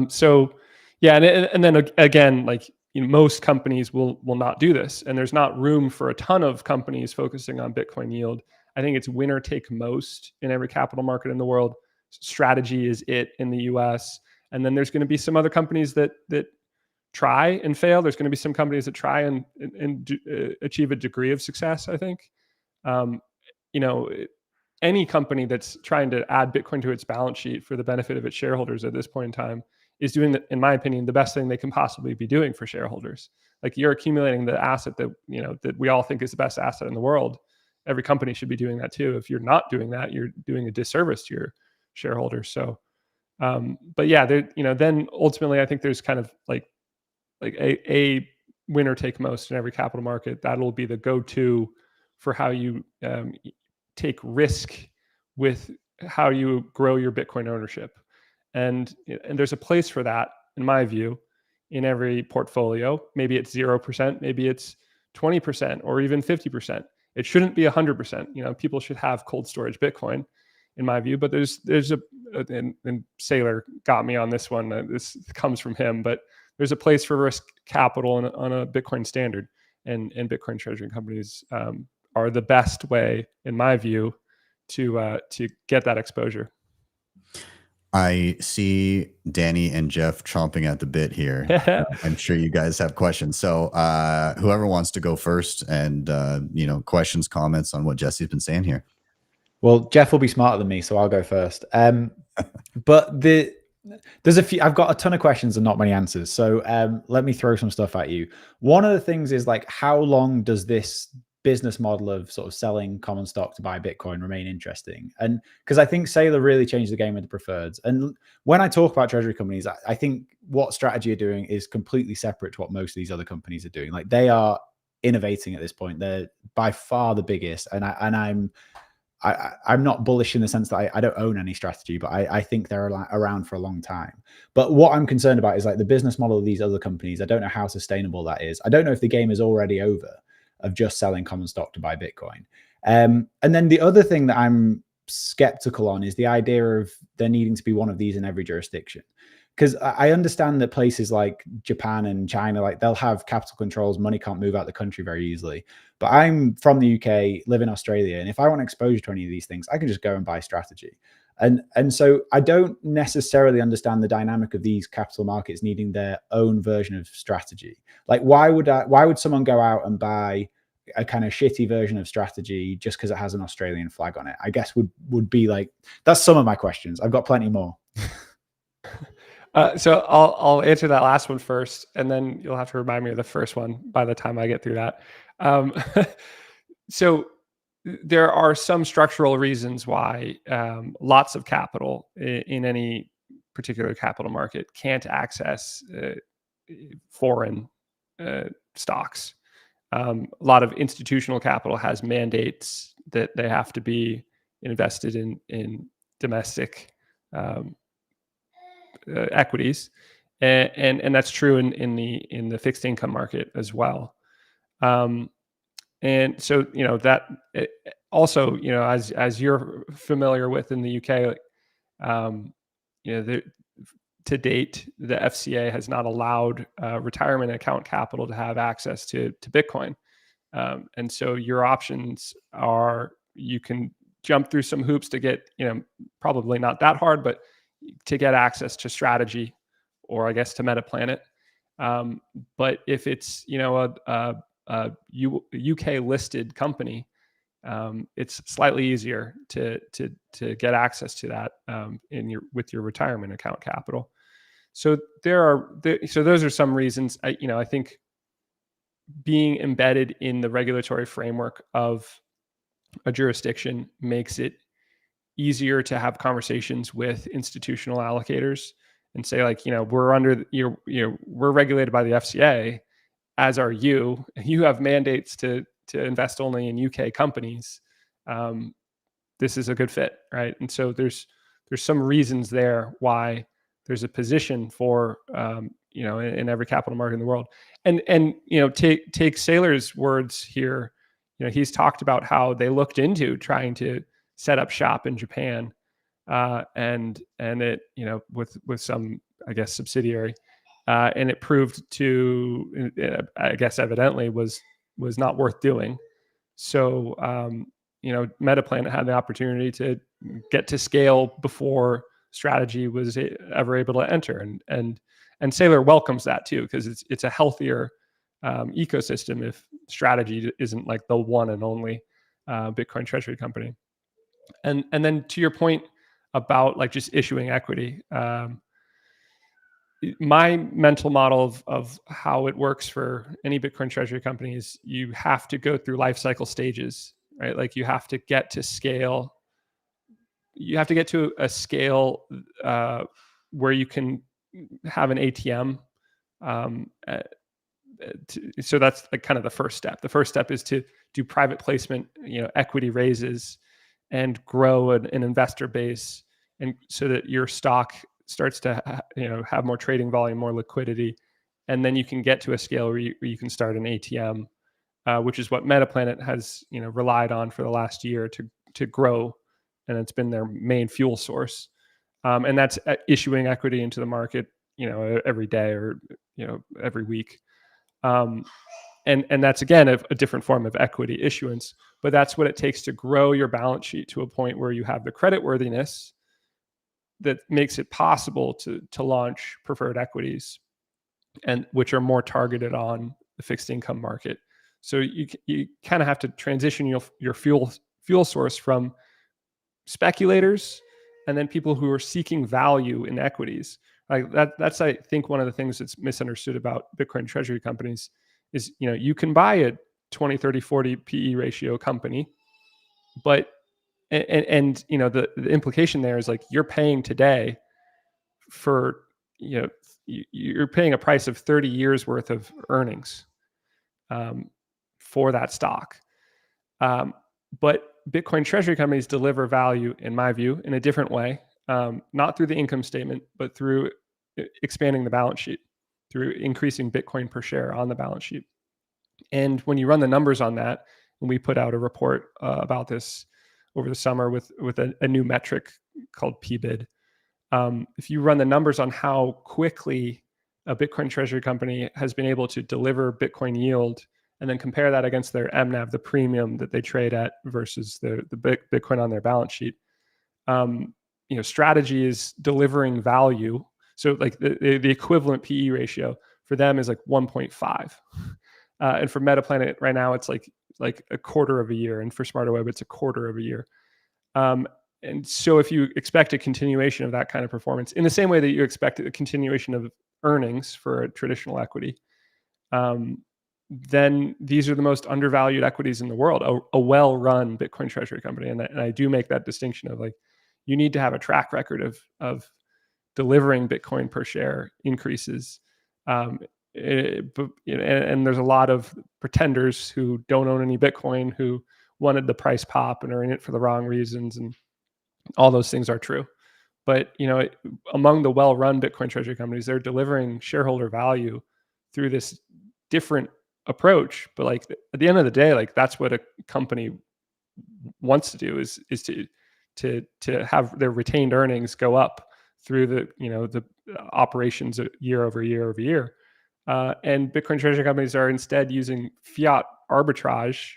So yeah, and then again, like most companies will not do this, and there's not room for a ton of companies focusing on Bitcoin yield. I think it's winner take most in every capital market in the world. Strategy is it in the US. And then there's going to be some other companies that try and fail. There's going to be some companies that try and achieve a degree of success, I think. Any company that's trying to add Bitcoin to its balance sheet for the benefit of its shareholders at this point in time is doing, in my opinion, the best thing they can possibly be doing for shareholders. Like, you're accumulating the asset that that we all think is the best asset in the world. Every company should be doing that too. If you're not doing that, you're doing a disservice to your shareholders. So, but yeah, then ultimately, I think there's kind of like a winner take most in every capital market. That'll be the go-to for how you take risk with how you grow your Bitcoin ownership. And there's a place for that, in my view, in every portfolio. Maybe it's 0%, maybe it's 20%, or even 50%. It shouldn't be 100%. People should have cold storage Bitcoin, in my view. But there's and Saylor got me on this one. This comes from him, but there's a place for risk capital on a Bitcoin standard, and Bitcoin treasury companies are the best way, in my view, to get that exposure. I see Danny and Jeff chomping at the bit here. I'm sure you guys have questions. So whoever wants to go first, and questions, comments on what Jesse's been saying here. Well, Jeff will be smarter than me, so I'll go first. But there's a few. I've got a ton of questions and not many answers. So let me throw some stuff at you. One of the things is, like, how long does this business model of sort of selling common stock to buy Bitcoin remain interesting? And because I think Saylor really changed the game with the preferreds. And when I talk about treasury companies, I think what strategy are doing is completely separate to what most of these other companies are doing. Like, they are innovating at this point. They're by far the biggest. And I'm not bullish in the sense that I don't own any strategy, but I think they're around for a long time. But what I'm concerned about is, like, the business model of these other companies. I don't know how sustainable that is. I don't know if the game is already over of just selling common stock to buy Bitcoin. And then the other thing that I'm skeptical on is the idea of there needing to be one of these in every jurisdiction. Because I understand that places like Japan and China, like, they'll have capital controls, money can't move out the country very easily. But I'm from the UK, live in Australia, and if I want exposure to any of these things, I can just go and buy strategy. And so I don't necessarily understand the dynamic of these capital markets needing their own version of strategy. Like, why would someone go out and buy a kind of shitty version of strategy just because it has an Australian flag on it? I guess would be like, that's some of my questions. I've got plenty more. So I'll answer that last one first, and then you'll have to remind me of the first one by the time I get through that. So there are some structural reasons why lots of capital in any particular capital market can't access foreign stocks. A lot of institutional capital has mandates that they have to be invested in domestic equities, and that's true in the fixed income market as well. And so that also, as you're familiar with in the UK, to date, the FCA has not allowed retirement account capital to have access to Bitcoin. And so your options are, you can jump through some hoops to get, probably not that hard, but to get access to strategy, or I guess to MetaPlanet. But if it's, you know, a UK listed company, it's slightly easier to get access to that with your retirement account capital. So so those are some reasons. I think being embedded in the regulatory framework of a jurisdiction makes it easier to have conversations with institutional allocators and say, like, you know, we're regulated by the FCA, as are you. You have mandates to invest only in UK companies. This is a good fit, right? And so there's some reasons there why there's a position for you know, in every capital market in the world. And you know, take Saylor's words here. You know, he's talked about how they looked into trying to set up shop in Japan, and it, you know, with some, I guess, subsidiary, and it proved to, I guess, evidently was not worth doing. So you know, MetaPlanet had the opportunity to get to scale before Strategy was ever able to enter, and Saylor welcomes that too, because it's a healthier ecosystem if Strategy isn't like the one and only Bitcoin treasury company. And then to your point about like just issuing equity, my mental model of how it works for any Bitcoin treasury company is you have to go through life cycle stages, right? Like you have to get to scale. You have to get to a scale where you can have an ATM. So that's like kind of the first step. The first step is to do private placement, you know, equity raises, and grow an investor base, and so that your stock starts to you know, have more trading volume, more liquidity, and then you can get to a scale where you can start an ATM, which is what MetaPlanet has, you know, relied on for the last year to grow, and it's been their main fuel source. And that's issuing equity into the market, you know, every day or, you know, every week. And that's, again, a different form of equity issuance, but that's what it takes to grow your balance sheet to a point where you have the creditworthiness that makes it possible to launch preferred equities, and which are more targeted on the fixed income market. So you kind of have to transition your fuel source from speculators and then people who are seeking value in equities. Like that's, I think, one of the things that's misunderstood about Bitcoin treasury companies is, you know, you can buy a 20, 30, 40 PE ratio company, but and you know, the implication there is like you're paying today for, you know, you're paying a price of 30 years worth of earnings for that stock. But Bitcoin treasury companies deliver value, in my view, in a different way, not through the income statement, but through expanding the balance sheet, through increasing Bitcoin per share on the balance sheet. And when you run the numbers on that, and we put out a report about this over the summer with a new metric called PBID. If you run the numbers on how quickly a Bitcoin treasury company has been able to deliver Bitcoin yield, and then compare that against their MNAV, the premium that they trade at, versus the Bitcoin on their balance sheet, you know, Strategy is delivering value. So like the equivalent PE ratio for them is like 1.5. And for MetaPlanet right now, it's like a quarter of a year. And for SmarterWeb, it's a quarter of a year. And so if you expect a continuation of that kind of performance, in the same way that you expect a continuation of earnings for a traditional equity, then these are the most undervalued equities in the world, a well-run Bitcoin treasury company. And I do make that distinction of like, you need to have a track record of delivering Bitcoin per share increases. But, you know, and there's a lot of pretenders who don't own any Bitcoin who wanted the price pop and are in it for the wrong reasons, and all those things are true. But, you know, among the well-run Bitcoin treasury companies, they're delivering shareholder value through this different approach. But like at the end of the day, like that's what a company wants to do is to have their retained earnings go up through the, you know, the operations year over year over year. And Bitcoin treasury companies are instead using fiat arbitrage,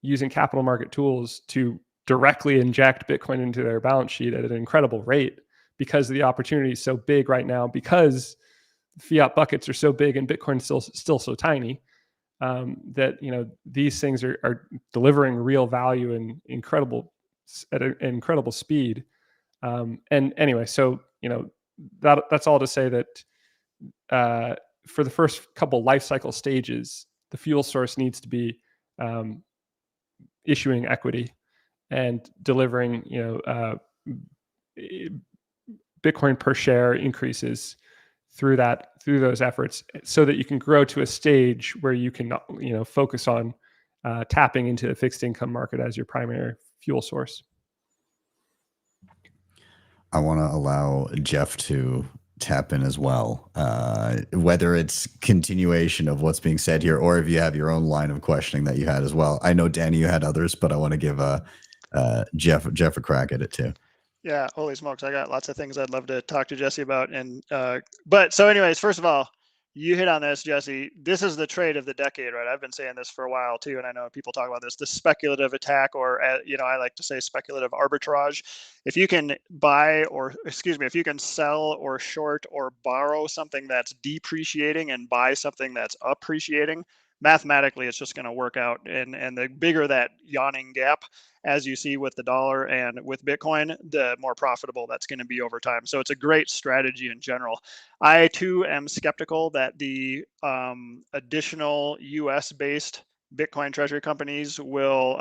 using capital market tools to directly inject Bitcoin into their balance sheet at an incredible rate, because the opportunity is so big right now, because fiat buckets are so big and Bitcoin is still so tiny, that, you know, these things are delivering real value and at an incredible speed. And anyway, so, you know, that's all to say that for the first couple life cycle stages, the fuel source needs to be issuing equity and delivering, you know, Bitcoin per share increases through those efforts, so that you can grow to a stage where you can, you know, focus on tapping into the fixed income market as your primary fuel source. I want to allow Jeff to tap in as well, whether it's continuation of what's being said here, or if you have your own line of questioning that you had as well. I know, Danny, you had others, but I want to give Jeff a crack at it too. Yeah, holy smokes. I got lots of things I'd love to talk to Jesse about. And but so anyways, first of all, you hit on this, Jesse. This is the trade of the decade, right? I've been saying this for a while too, and I know people talk about this, the speculative attack, or you know, I like to say speculative arbitrage. If you can buy, or excuse me, if you can sell or short or borrow something that's depreciating and buy something that's appreciating, mathematically it's just going to work out. And the bigger that yawning gap, as you see with the dollar and with Bitcoin, the more profitable that's going to be over time. So it's a great strategy in general. I too am skeptical that the additional US-based Bitcoin treasury companies will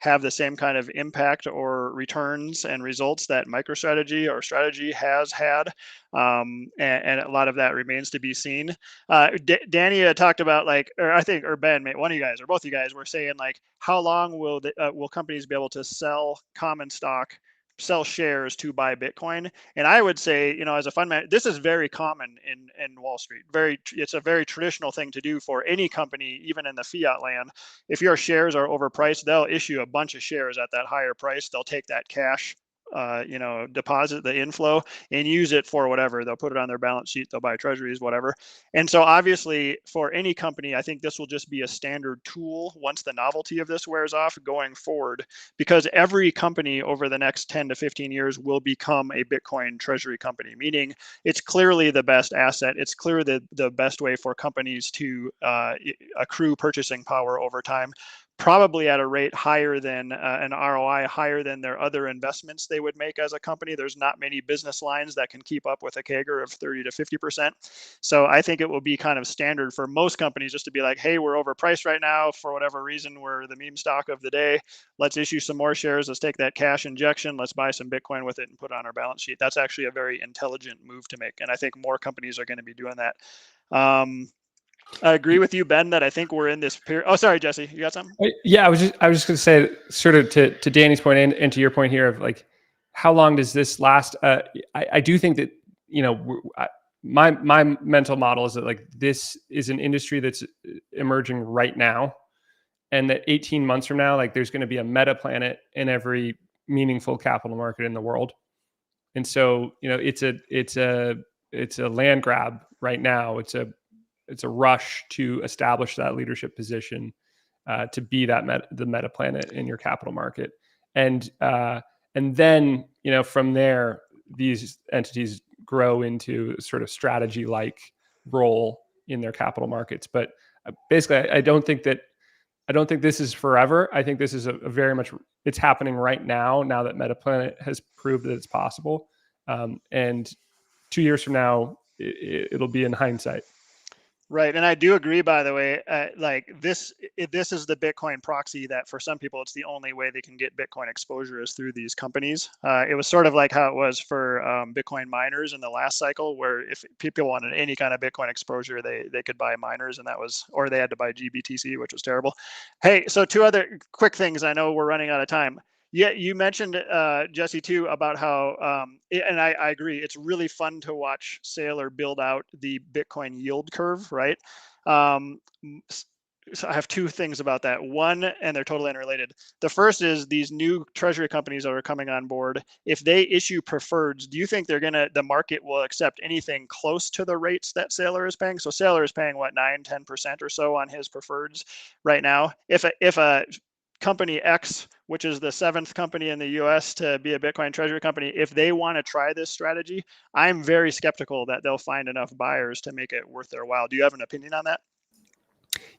have the same kind of impact or returns and results that MicroStrategy or Strategy has had. And a lot of that remains to be seen. Danny talked about, like, or I think, or Ben, one of you guys or both of you guys were saying, like, how long will companies be able to sell common stock, sell shares to buy Bitcoin? And I would say, you know, as a fund manager, this is very common in Wall Street. It's a very traditional thing to do for any company, even in the fiat land. If your shares are overpriced, they'll issue a bunch of shares at that higher price. They'll take that cash, you know, deposit the inflow and use it for whatever. They'll put it on their balance sheet, they'll buy treasuries, whatever. And so obviously for any company, I think this will just be a standard tool once the novelty of this wears off going forward, because every company over the next 10 to 15 years will become a Bitcoin treasury company, meaning it's clearly the best asset. It's clear the best way for companies to accrue purchasing power over time, probably at a rate higher than an ROI higher than their other investments they would make as a company. There's not many business lines that can keep up with a CAGR of 30 to 50%. So I think it will be kind of standard for most companies just to be like, hey, we're overpriced right now for whatever reason. We're the meme stock of the day. Let's issue some more shares. Let's take that cash injection. Let's buy some Bitcoin with it and put it on our balance sheet. That's actually a very intelligent move to make. And I think more companies are going to be doing that. I agree with you, Ben, that I think we're in this period. Oh, sorry, Jesse, you got something? Yeah, I was just going to say, sort of to Danny's point and to your point here of, like, how long does this last? I do think that, you know, my mental model is that, like, this is an industry that's emerging right now, and that 18 months from now, like, there's going to be a meta planet in every meaningful capital market in the world. And so, you know, it's a land grab right now. It's a rush to establish that leadership position, to be that the meta planet in your capital market, and then, you know, from there these entities grow into sort of strategy-like role in their capital markets. But basically, I don't think this is forever. I think this is a very much, it's happening right now. Now that MetaPlanet has proved that it's possible, and 2 years from now, it'll be in hindsight. Right, and I do agree, by the way, like this is the Bitcoin proxy that for some people, it's the only way they can get Bitcoin exposure is through these companies. It was sort of like how it was for Bitcoin miners in the last cycle, where if people wanted any kind of Bitcoin exposure, they could buy miners, and that was, or they had to buy GBTC, which was terrible. Hey, so two other quick things. I know we're running out of time. Yeah, you mentioned, Jesse, too, about how, and I agree, it's really fun to watch Saylor build out the Bitcoin yield curve, right? So I have two things about that. One, and they're totally unrelated. The first is these new treasury companies that are coming on board. If they issue preferreds, do you think the market will accept anything close to the rates that Saylor is paying? So Saylor is paying what, 9-10% or so on his preferreds right now. If a company X, which is the 7th company in the US to be a Bitcoin treasury company, if they want to try this strategy, I'm very skeptical that they'll find enough buyers to make it worth their while. Do you have an opinion on that?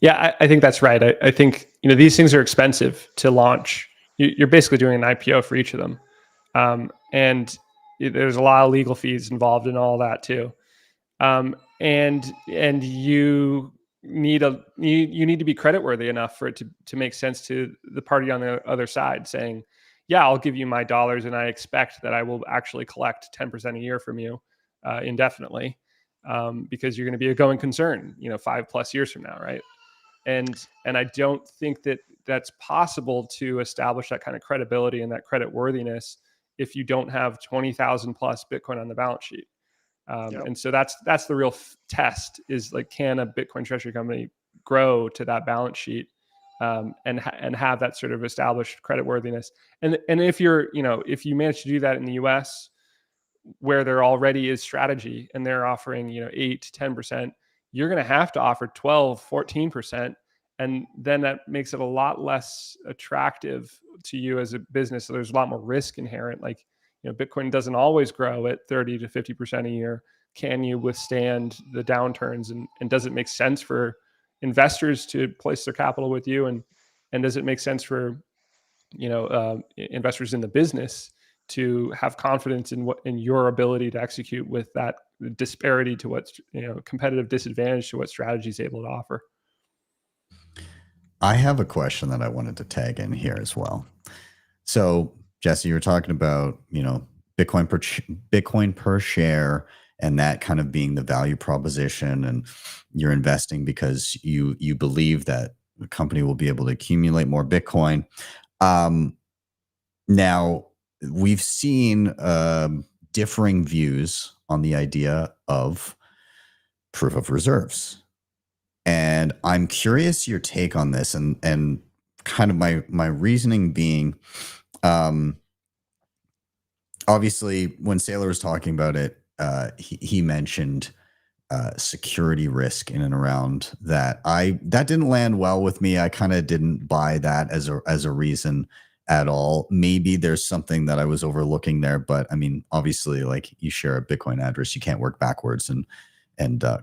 Yeah, I think that's right. I think, you know, these things are expensive to launch. You're basically doing an IPO for each of them. And there's a lot of legal fees involved in all that too. And you need you need to be creditworthy enough for it to make sense to the party on the other side saying, yeah, I'll give you my dollars and I expect that I will actually collect 10% a year from you indefinitely, because you're going to be a going concern, you know, 5+ years from now, right? And I don't think that that's possible to establish that kind of credibility and that credit worthiness if you don't have 20,000 plus Bitcoin on the balance sheet. And so that's the real test, is like, can a Bitcoin treasury company grow to that balance sheet and have that sort of established credit worthiness? And if you're, you know, if you manage to do that in the US, where there already is strategy and they're offering, you know, 8 to 10%, you're going to have to offer 12, 14%. And then that makes it a lot less attractive to you as a business. So there's a lot more risk inherent. Like, you know, Bitcoin doesn't always grow at 30 to 50% a year. Can you withstand the downturns? And does it make sense for investors to place their capital with you? And does it make sense for, you know, investors in the business to have confidence in your ability to execute with that disparity to what's, you know, competitive disadvantage to what strategy is able to offer? I have a question that I wanted to tag in here as well. So, Jesse, you're talking about, you know, Bitcoin per share, and that kind of being the value proposition, and you're investing because you believe that the company will be able to accumulate more Bitcoin. Now, we've seen differing views on the idea of proof of reserves. And I'm curious your take on this, and kind of my reasoning being, obviously when Saylor was talking about it, he mentioned security risk in and around that. That didn't land well with me. I kind of didn't buy that as a reason at all. Maybe there's something that I was overlooking there, but I mean, obviously, like, you share a Bitcoin address, you can't work backwards and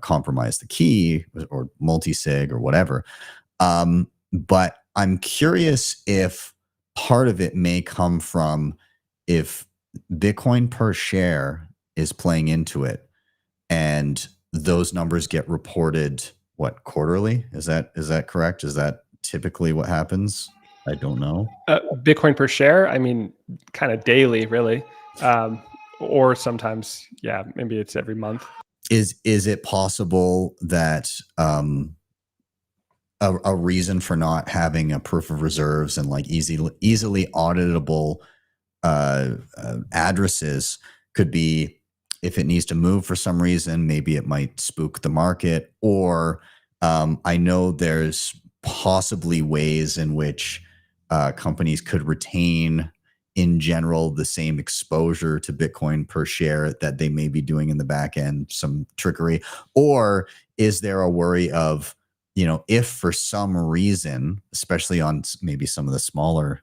compromise the key or multisig or whatever. But I'm curious if part of it may come from if Bitcoin per share is playing into it, and those numbers get reported, what, quarterly? Is that correct? Is that typically what happens? I don't know. Bitcoin per share, I mean, kind of daily, really. Or sometimes, yeah, maybe it's every month. Is it possible that a reason for not having a proof of reserves and like easily auditable addresses could be, if it needs to move for some reason, maybe it might spook the market? Or I know there's possibly ways in which companies could retain, in general, the same exposure to Bitcoin per share that they may be doing in the back end, some trickery? Or is there a worry of, you know, if for some reason, especially on maybe some of the smaller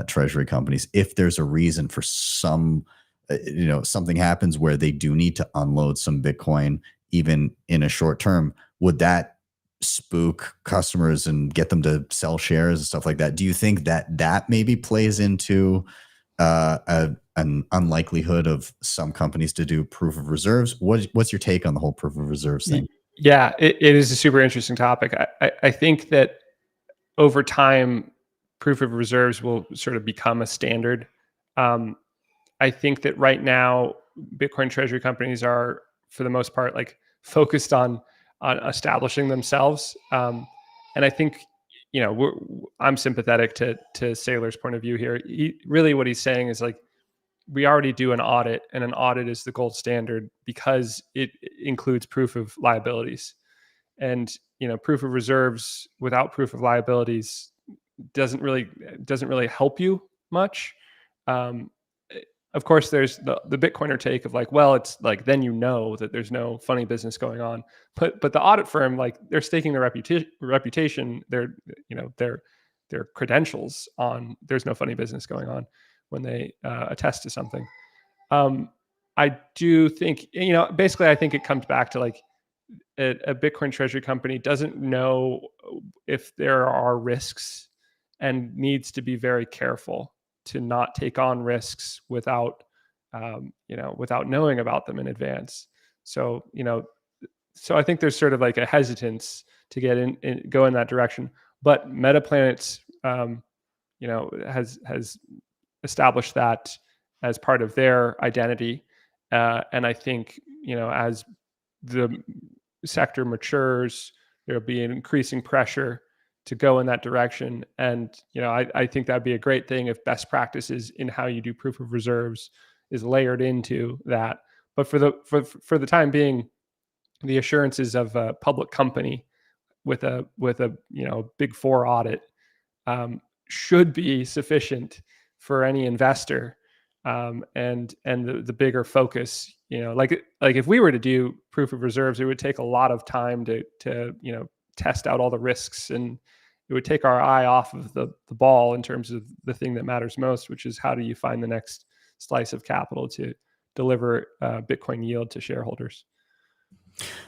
treasury companies, if there's a reason for some, you know, something happens where they do need to unload some Bitcoin, even in a short term, would that spook customers and get them to sell shares and stuff like that? Do you think that maybe plays into an unlikelihood of some companies to do proof of reserves? What's your take on the whole proof of reserves thing? Yeah, it is a super interesting topic. I think that over time, proof of reserves will sort of become a standard. I think that right now, Bitcoin treasury companies are, for the most part, like focused on establishing themselves. And I think, you know, I'm sympathetic to Saylor's point of view here. Really what he's saying is, like, we already do an audit, and an audit is the gold standard because it includes proof of liabilities. And, you know, proof of reserves without proof of liabilities doesn't really help you much. Of course, there's the Bitcoiner take of like, well, it's like, then you know that there's no funny business going on. But the audit firm, like, they're staking their reputation. They're their credentials on there's no funny business going on when they attest to something. I do think, you know, basically I think it comes back to like a Bitcoin treasury company doesn't know if there are risks and needs to be very careful to not take on risks without, you know, without knowing about them in advance. So, you know, so I think there's sort of like a hesitance to get go in that direction. But Metaplanet's, you know, has established that as part of their identity. And I think, you know, as the sector matures, there'll be an increasing pressure to go in that direction. And, you know, I think that'd be a great thing if best practices in how you do proof of reserves is layered into that. But for the time being, the assurances of a public company with a you know, Big Four audit should be sufficient for any investor. And the bigger focus, you know, like if we were to do proof of reserves, it would take a lot of time to you know, test out all the risks, and it would take our eye off of the ball in terms of the thing that matters most, which is how do you find the next slice of capital to deliver Bitcoin yield to shareholders.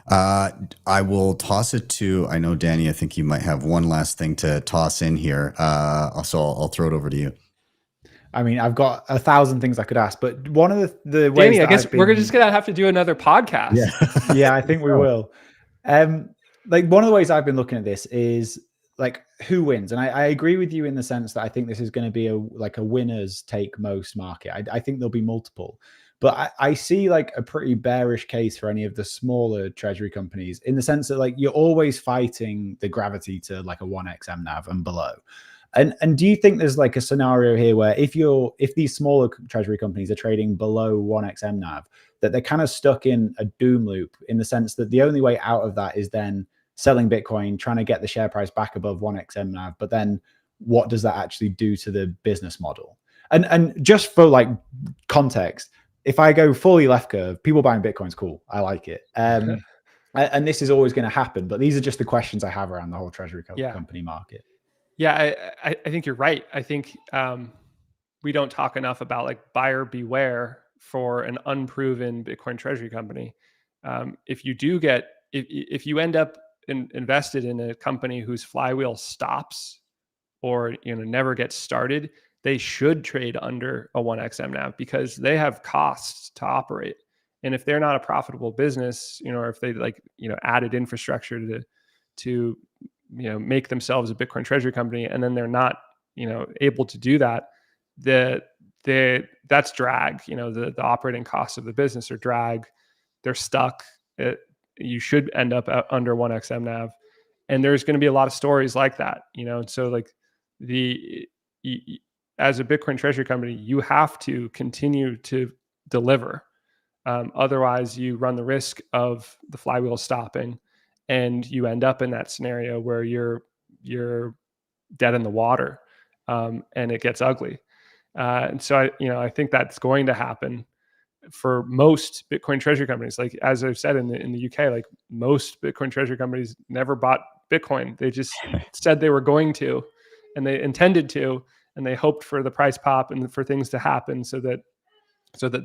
I will toss it to, I know, Danny, I think you might have one last thing to toss in here. So I'll throw it over to you. I mean, I've got 1,000 things I could ask, but one of the ways, Danny, I guess we're just gonna have to do another podcast. Yeah, yeah, I think we will. Like one of the ways I've been looking at this is like who wins, and I agree with you in the sense that I think this is going to be a winners take most market. I think there'll be multiple, but I see like a pretty bearish case for any of the smaller treasury companies in the sense that like you're always fighting the gravity to like a 1x MNAV and below. And do you think there's like a scenario here where if these smaller treasury companies are trading below 1x MNAV, that they're kind of stuck in a doom loop in the sense that the only way out of that is then selling Bitcoin, trying to get the share price back above 1x MNAV, but then what does that actually do to the business model? And just for like context, if I go fully left curve, people buying Bitcoin's cool. I like it. And this is always going to happen, but these are just the questions I have around the whole treasury company market. Yeah, I think you're right. I think we don't talk enough about like buyer beware for an unproven Bitcoin treasury company. If you do get, if you end up invested in a company whose flywheel stops or, you know, never gets started, they should trade under a 1x MNAV because they have costs to operate. And if they're not a profitable business, you know, or if they like, you know, added infrastructure to you know, make themselves a Bitcoin treasury company, and then they're not, you know, able to do that, that's drag. You know, the operating costs of the business are drag. They're stuck. You should end up under 1x MNAV, and there's going to be a lot of stories like that. You know, and so like as a Bitcoin treasury company, you have to continue to deliver. Otherwise, you run the risk of the flywheel stopping, and you end up in that scenario where you're dead in the water, and it gets ugly. And so I think that's going to happen for most Bitcoin treasury companies. Like as I've said in the UK, like most Bitcoin treasury companies never bought Bitcoin. They just said they were going to, and they intended to, and they hoped for the price pop and for things to happen so that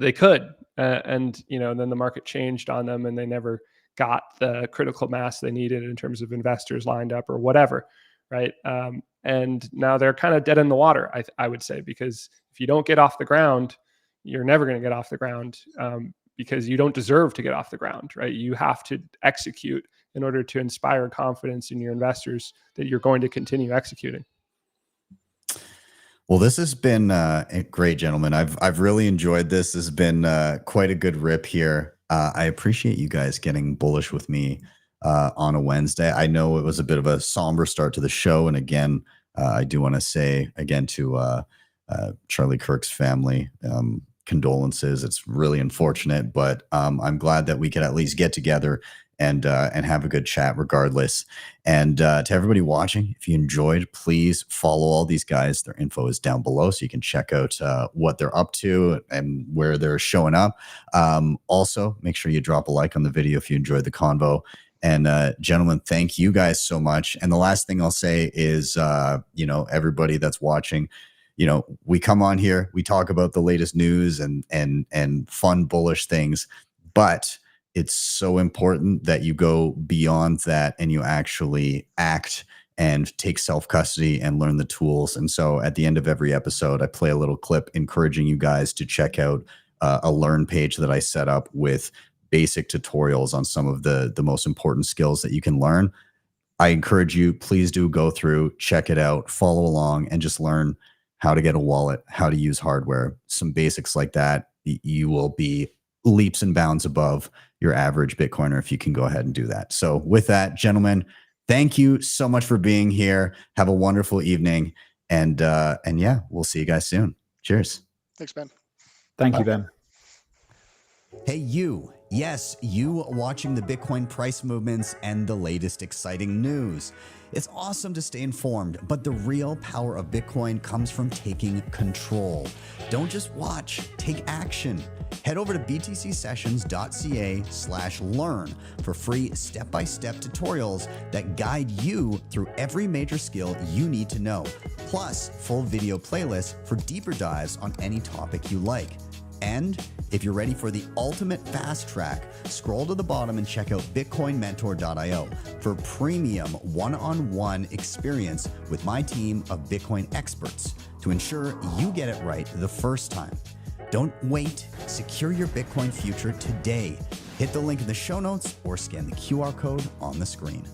they could. And you know, then the market changed on them, and they never got the critical mass they needed in terms of investors lined up or whatever, right? And now they're kind of dead in the water, I would say, because if you don't get off the ground, you're never going to get off the ground, because you don't deserve to get off the ground, right? You have to execute in order to inspire confidence in your investors that you're going to continue executing. Well, this has been great, gentlemen. I've really enjoyed this. This has been quite a good rip here. I appreciate you guys getting bullish with me on a Wednesday. I know it was a bit of a somber start to the show. And again, I do want to say again to Charlie Kirk's family, condolences. It's really unfortunate, but I'm glad that we could at least get together and have a good chat regardless. And to everybody watching, if you enjoyed, please follow all these guys. Their info is down below, so you can check out what they're up to and where they're showing up. Also, make sure you drop a like on the video if you enjoyed the convo. And gentlemen, thank you guys so much. And the last thing I'll say is, everybody that's watching, we come on here, we talk about the latest news and fun, bullish things, but it's so important that you go beyond that and you actually act and take self-custody and learn the tools. And so at the end of every episode, I play a little clip encouraging you guys to check out a learn page that I set up with basic tutorials on some of the most important skills that you can learn. I encourage you, please do go through, check it out, follow along, and just learn how to get a wallet, how to use hardware, some basics like that. You will be leaps and bounds above your average Bitcoiner if you can go ahead and do that. So with that, gentlemen, thank you so much for being here. Have a wonderful evening. And yeah, we'll see you guys soon. Cheers. Thanks, Ben. Thank you, Ben. Hey, you. Yes, you watching the Bitcoin price movements and the latest exciting news. It's awesome to stay informed, but the real power of Bitcoin comes from taking control. Don't just watch, take action. Head over to btcsessions.ca/learn for free step-by-step tutorials that guide you through every major skill you need to know, plus full video playlists for deeper dives on any topic you like. And if you're ready for the ultimate fast track, scroll to the bottom and check out bitcoinmentor.io for premium one-on-one experience with my team of Bitcoin experts to ensure you get it right the first time. Don't wait. Secure your Bitcoin future today. Hit the link in the show notes or scan the QR code on the screen.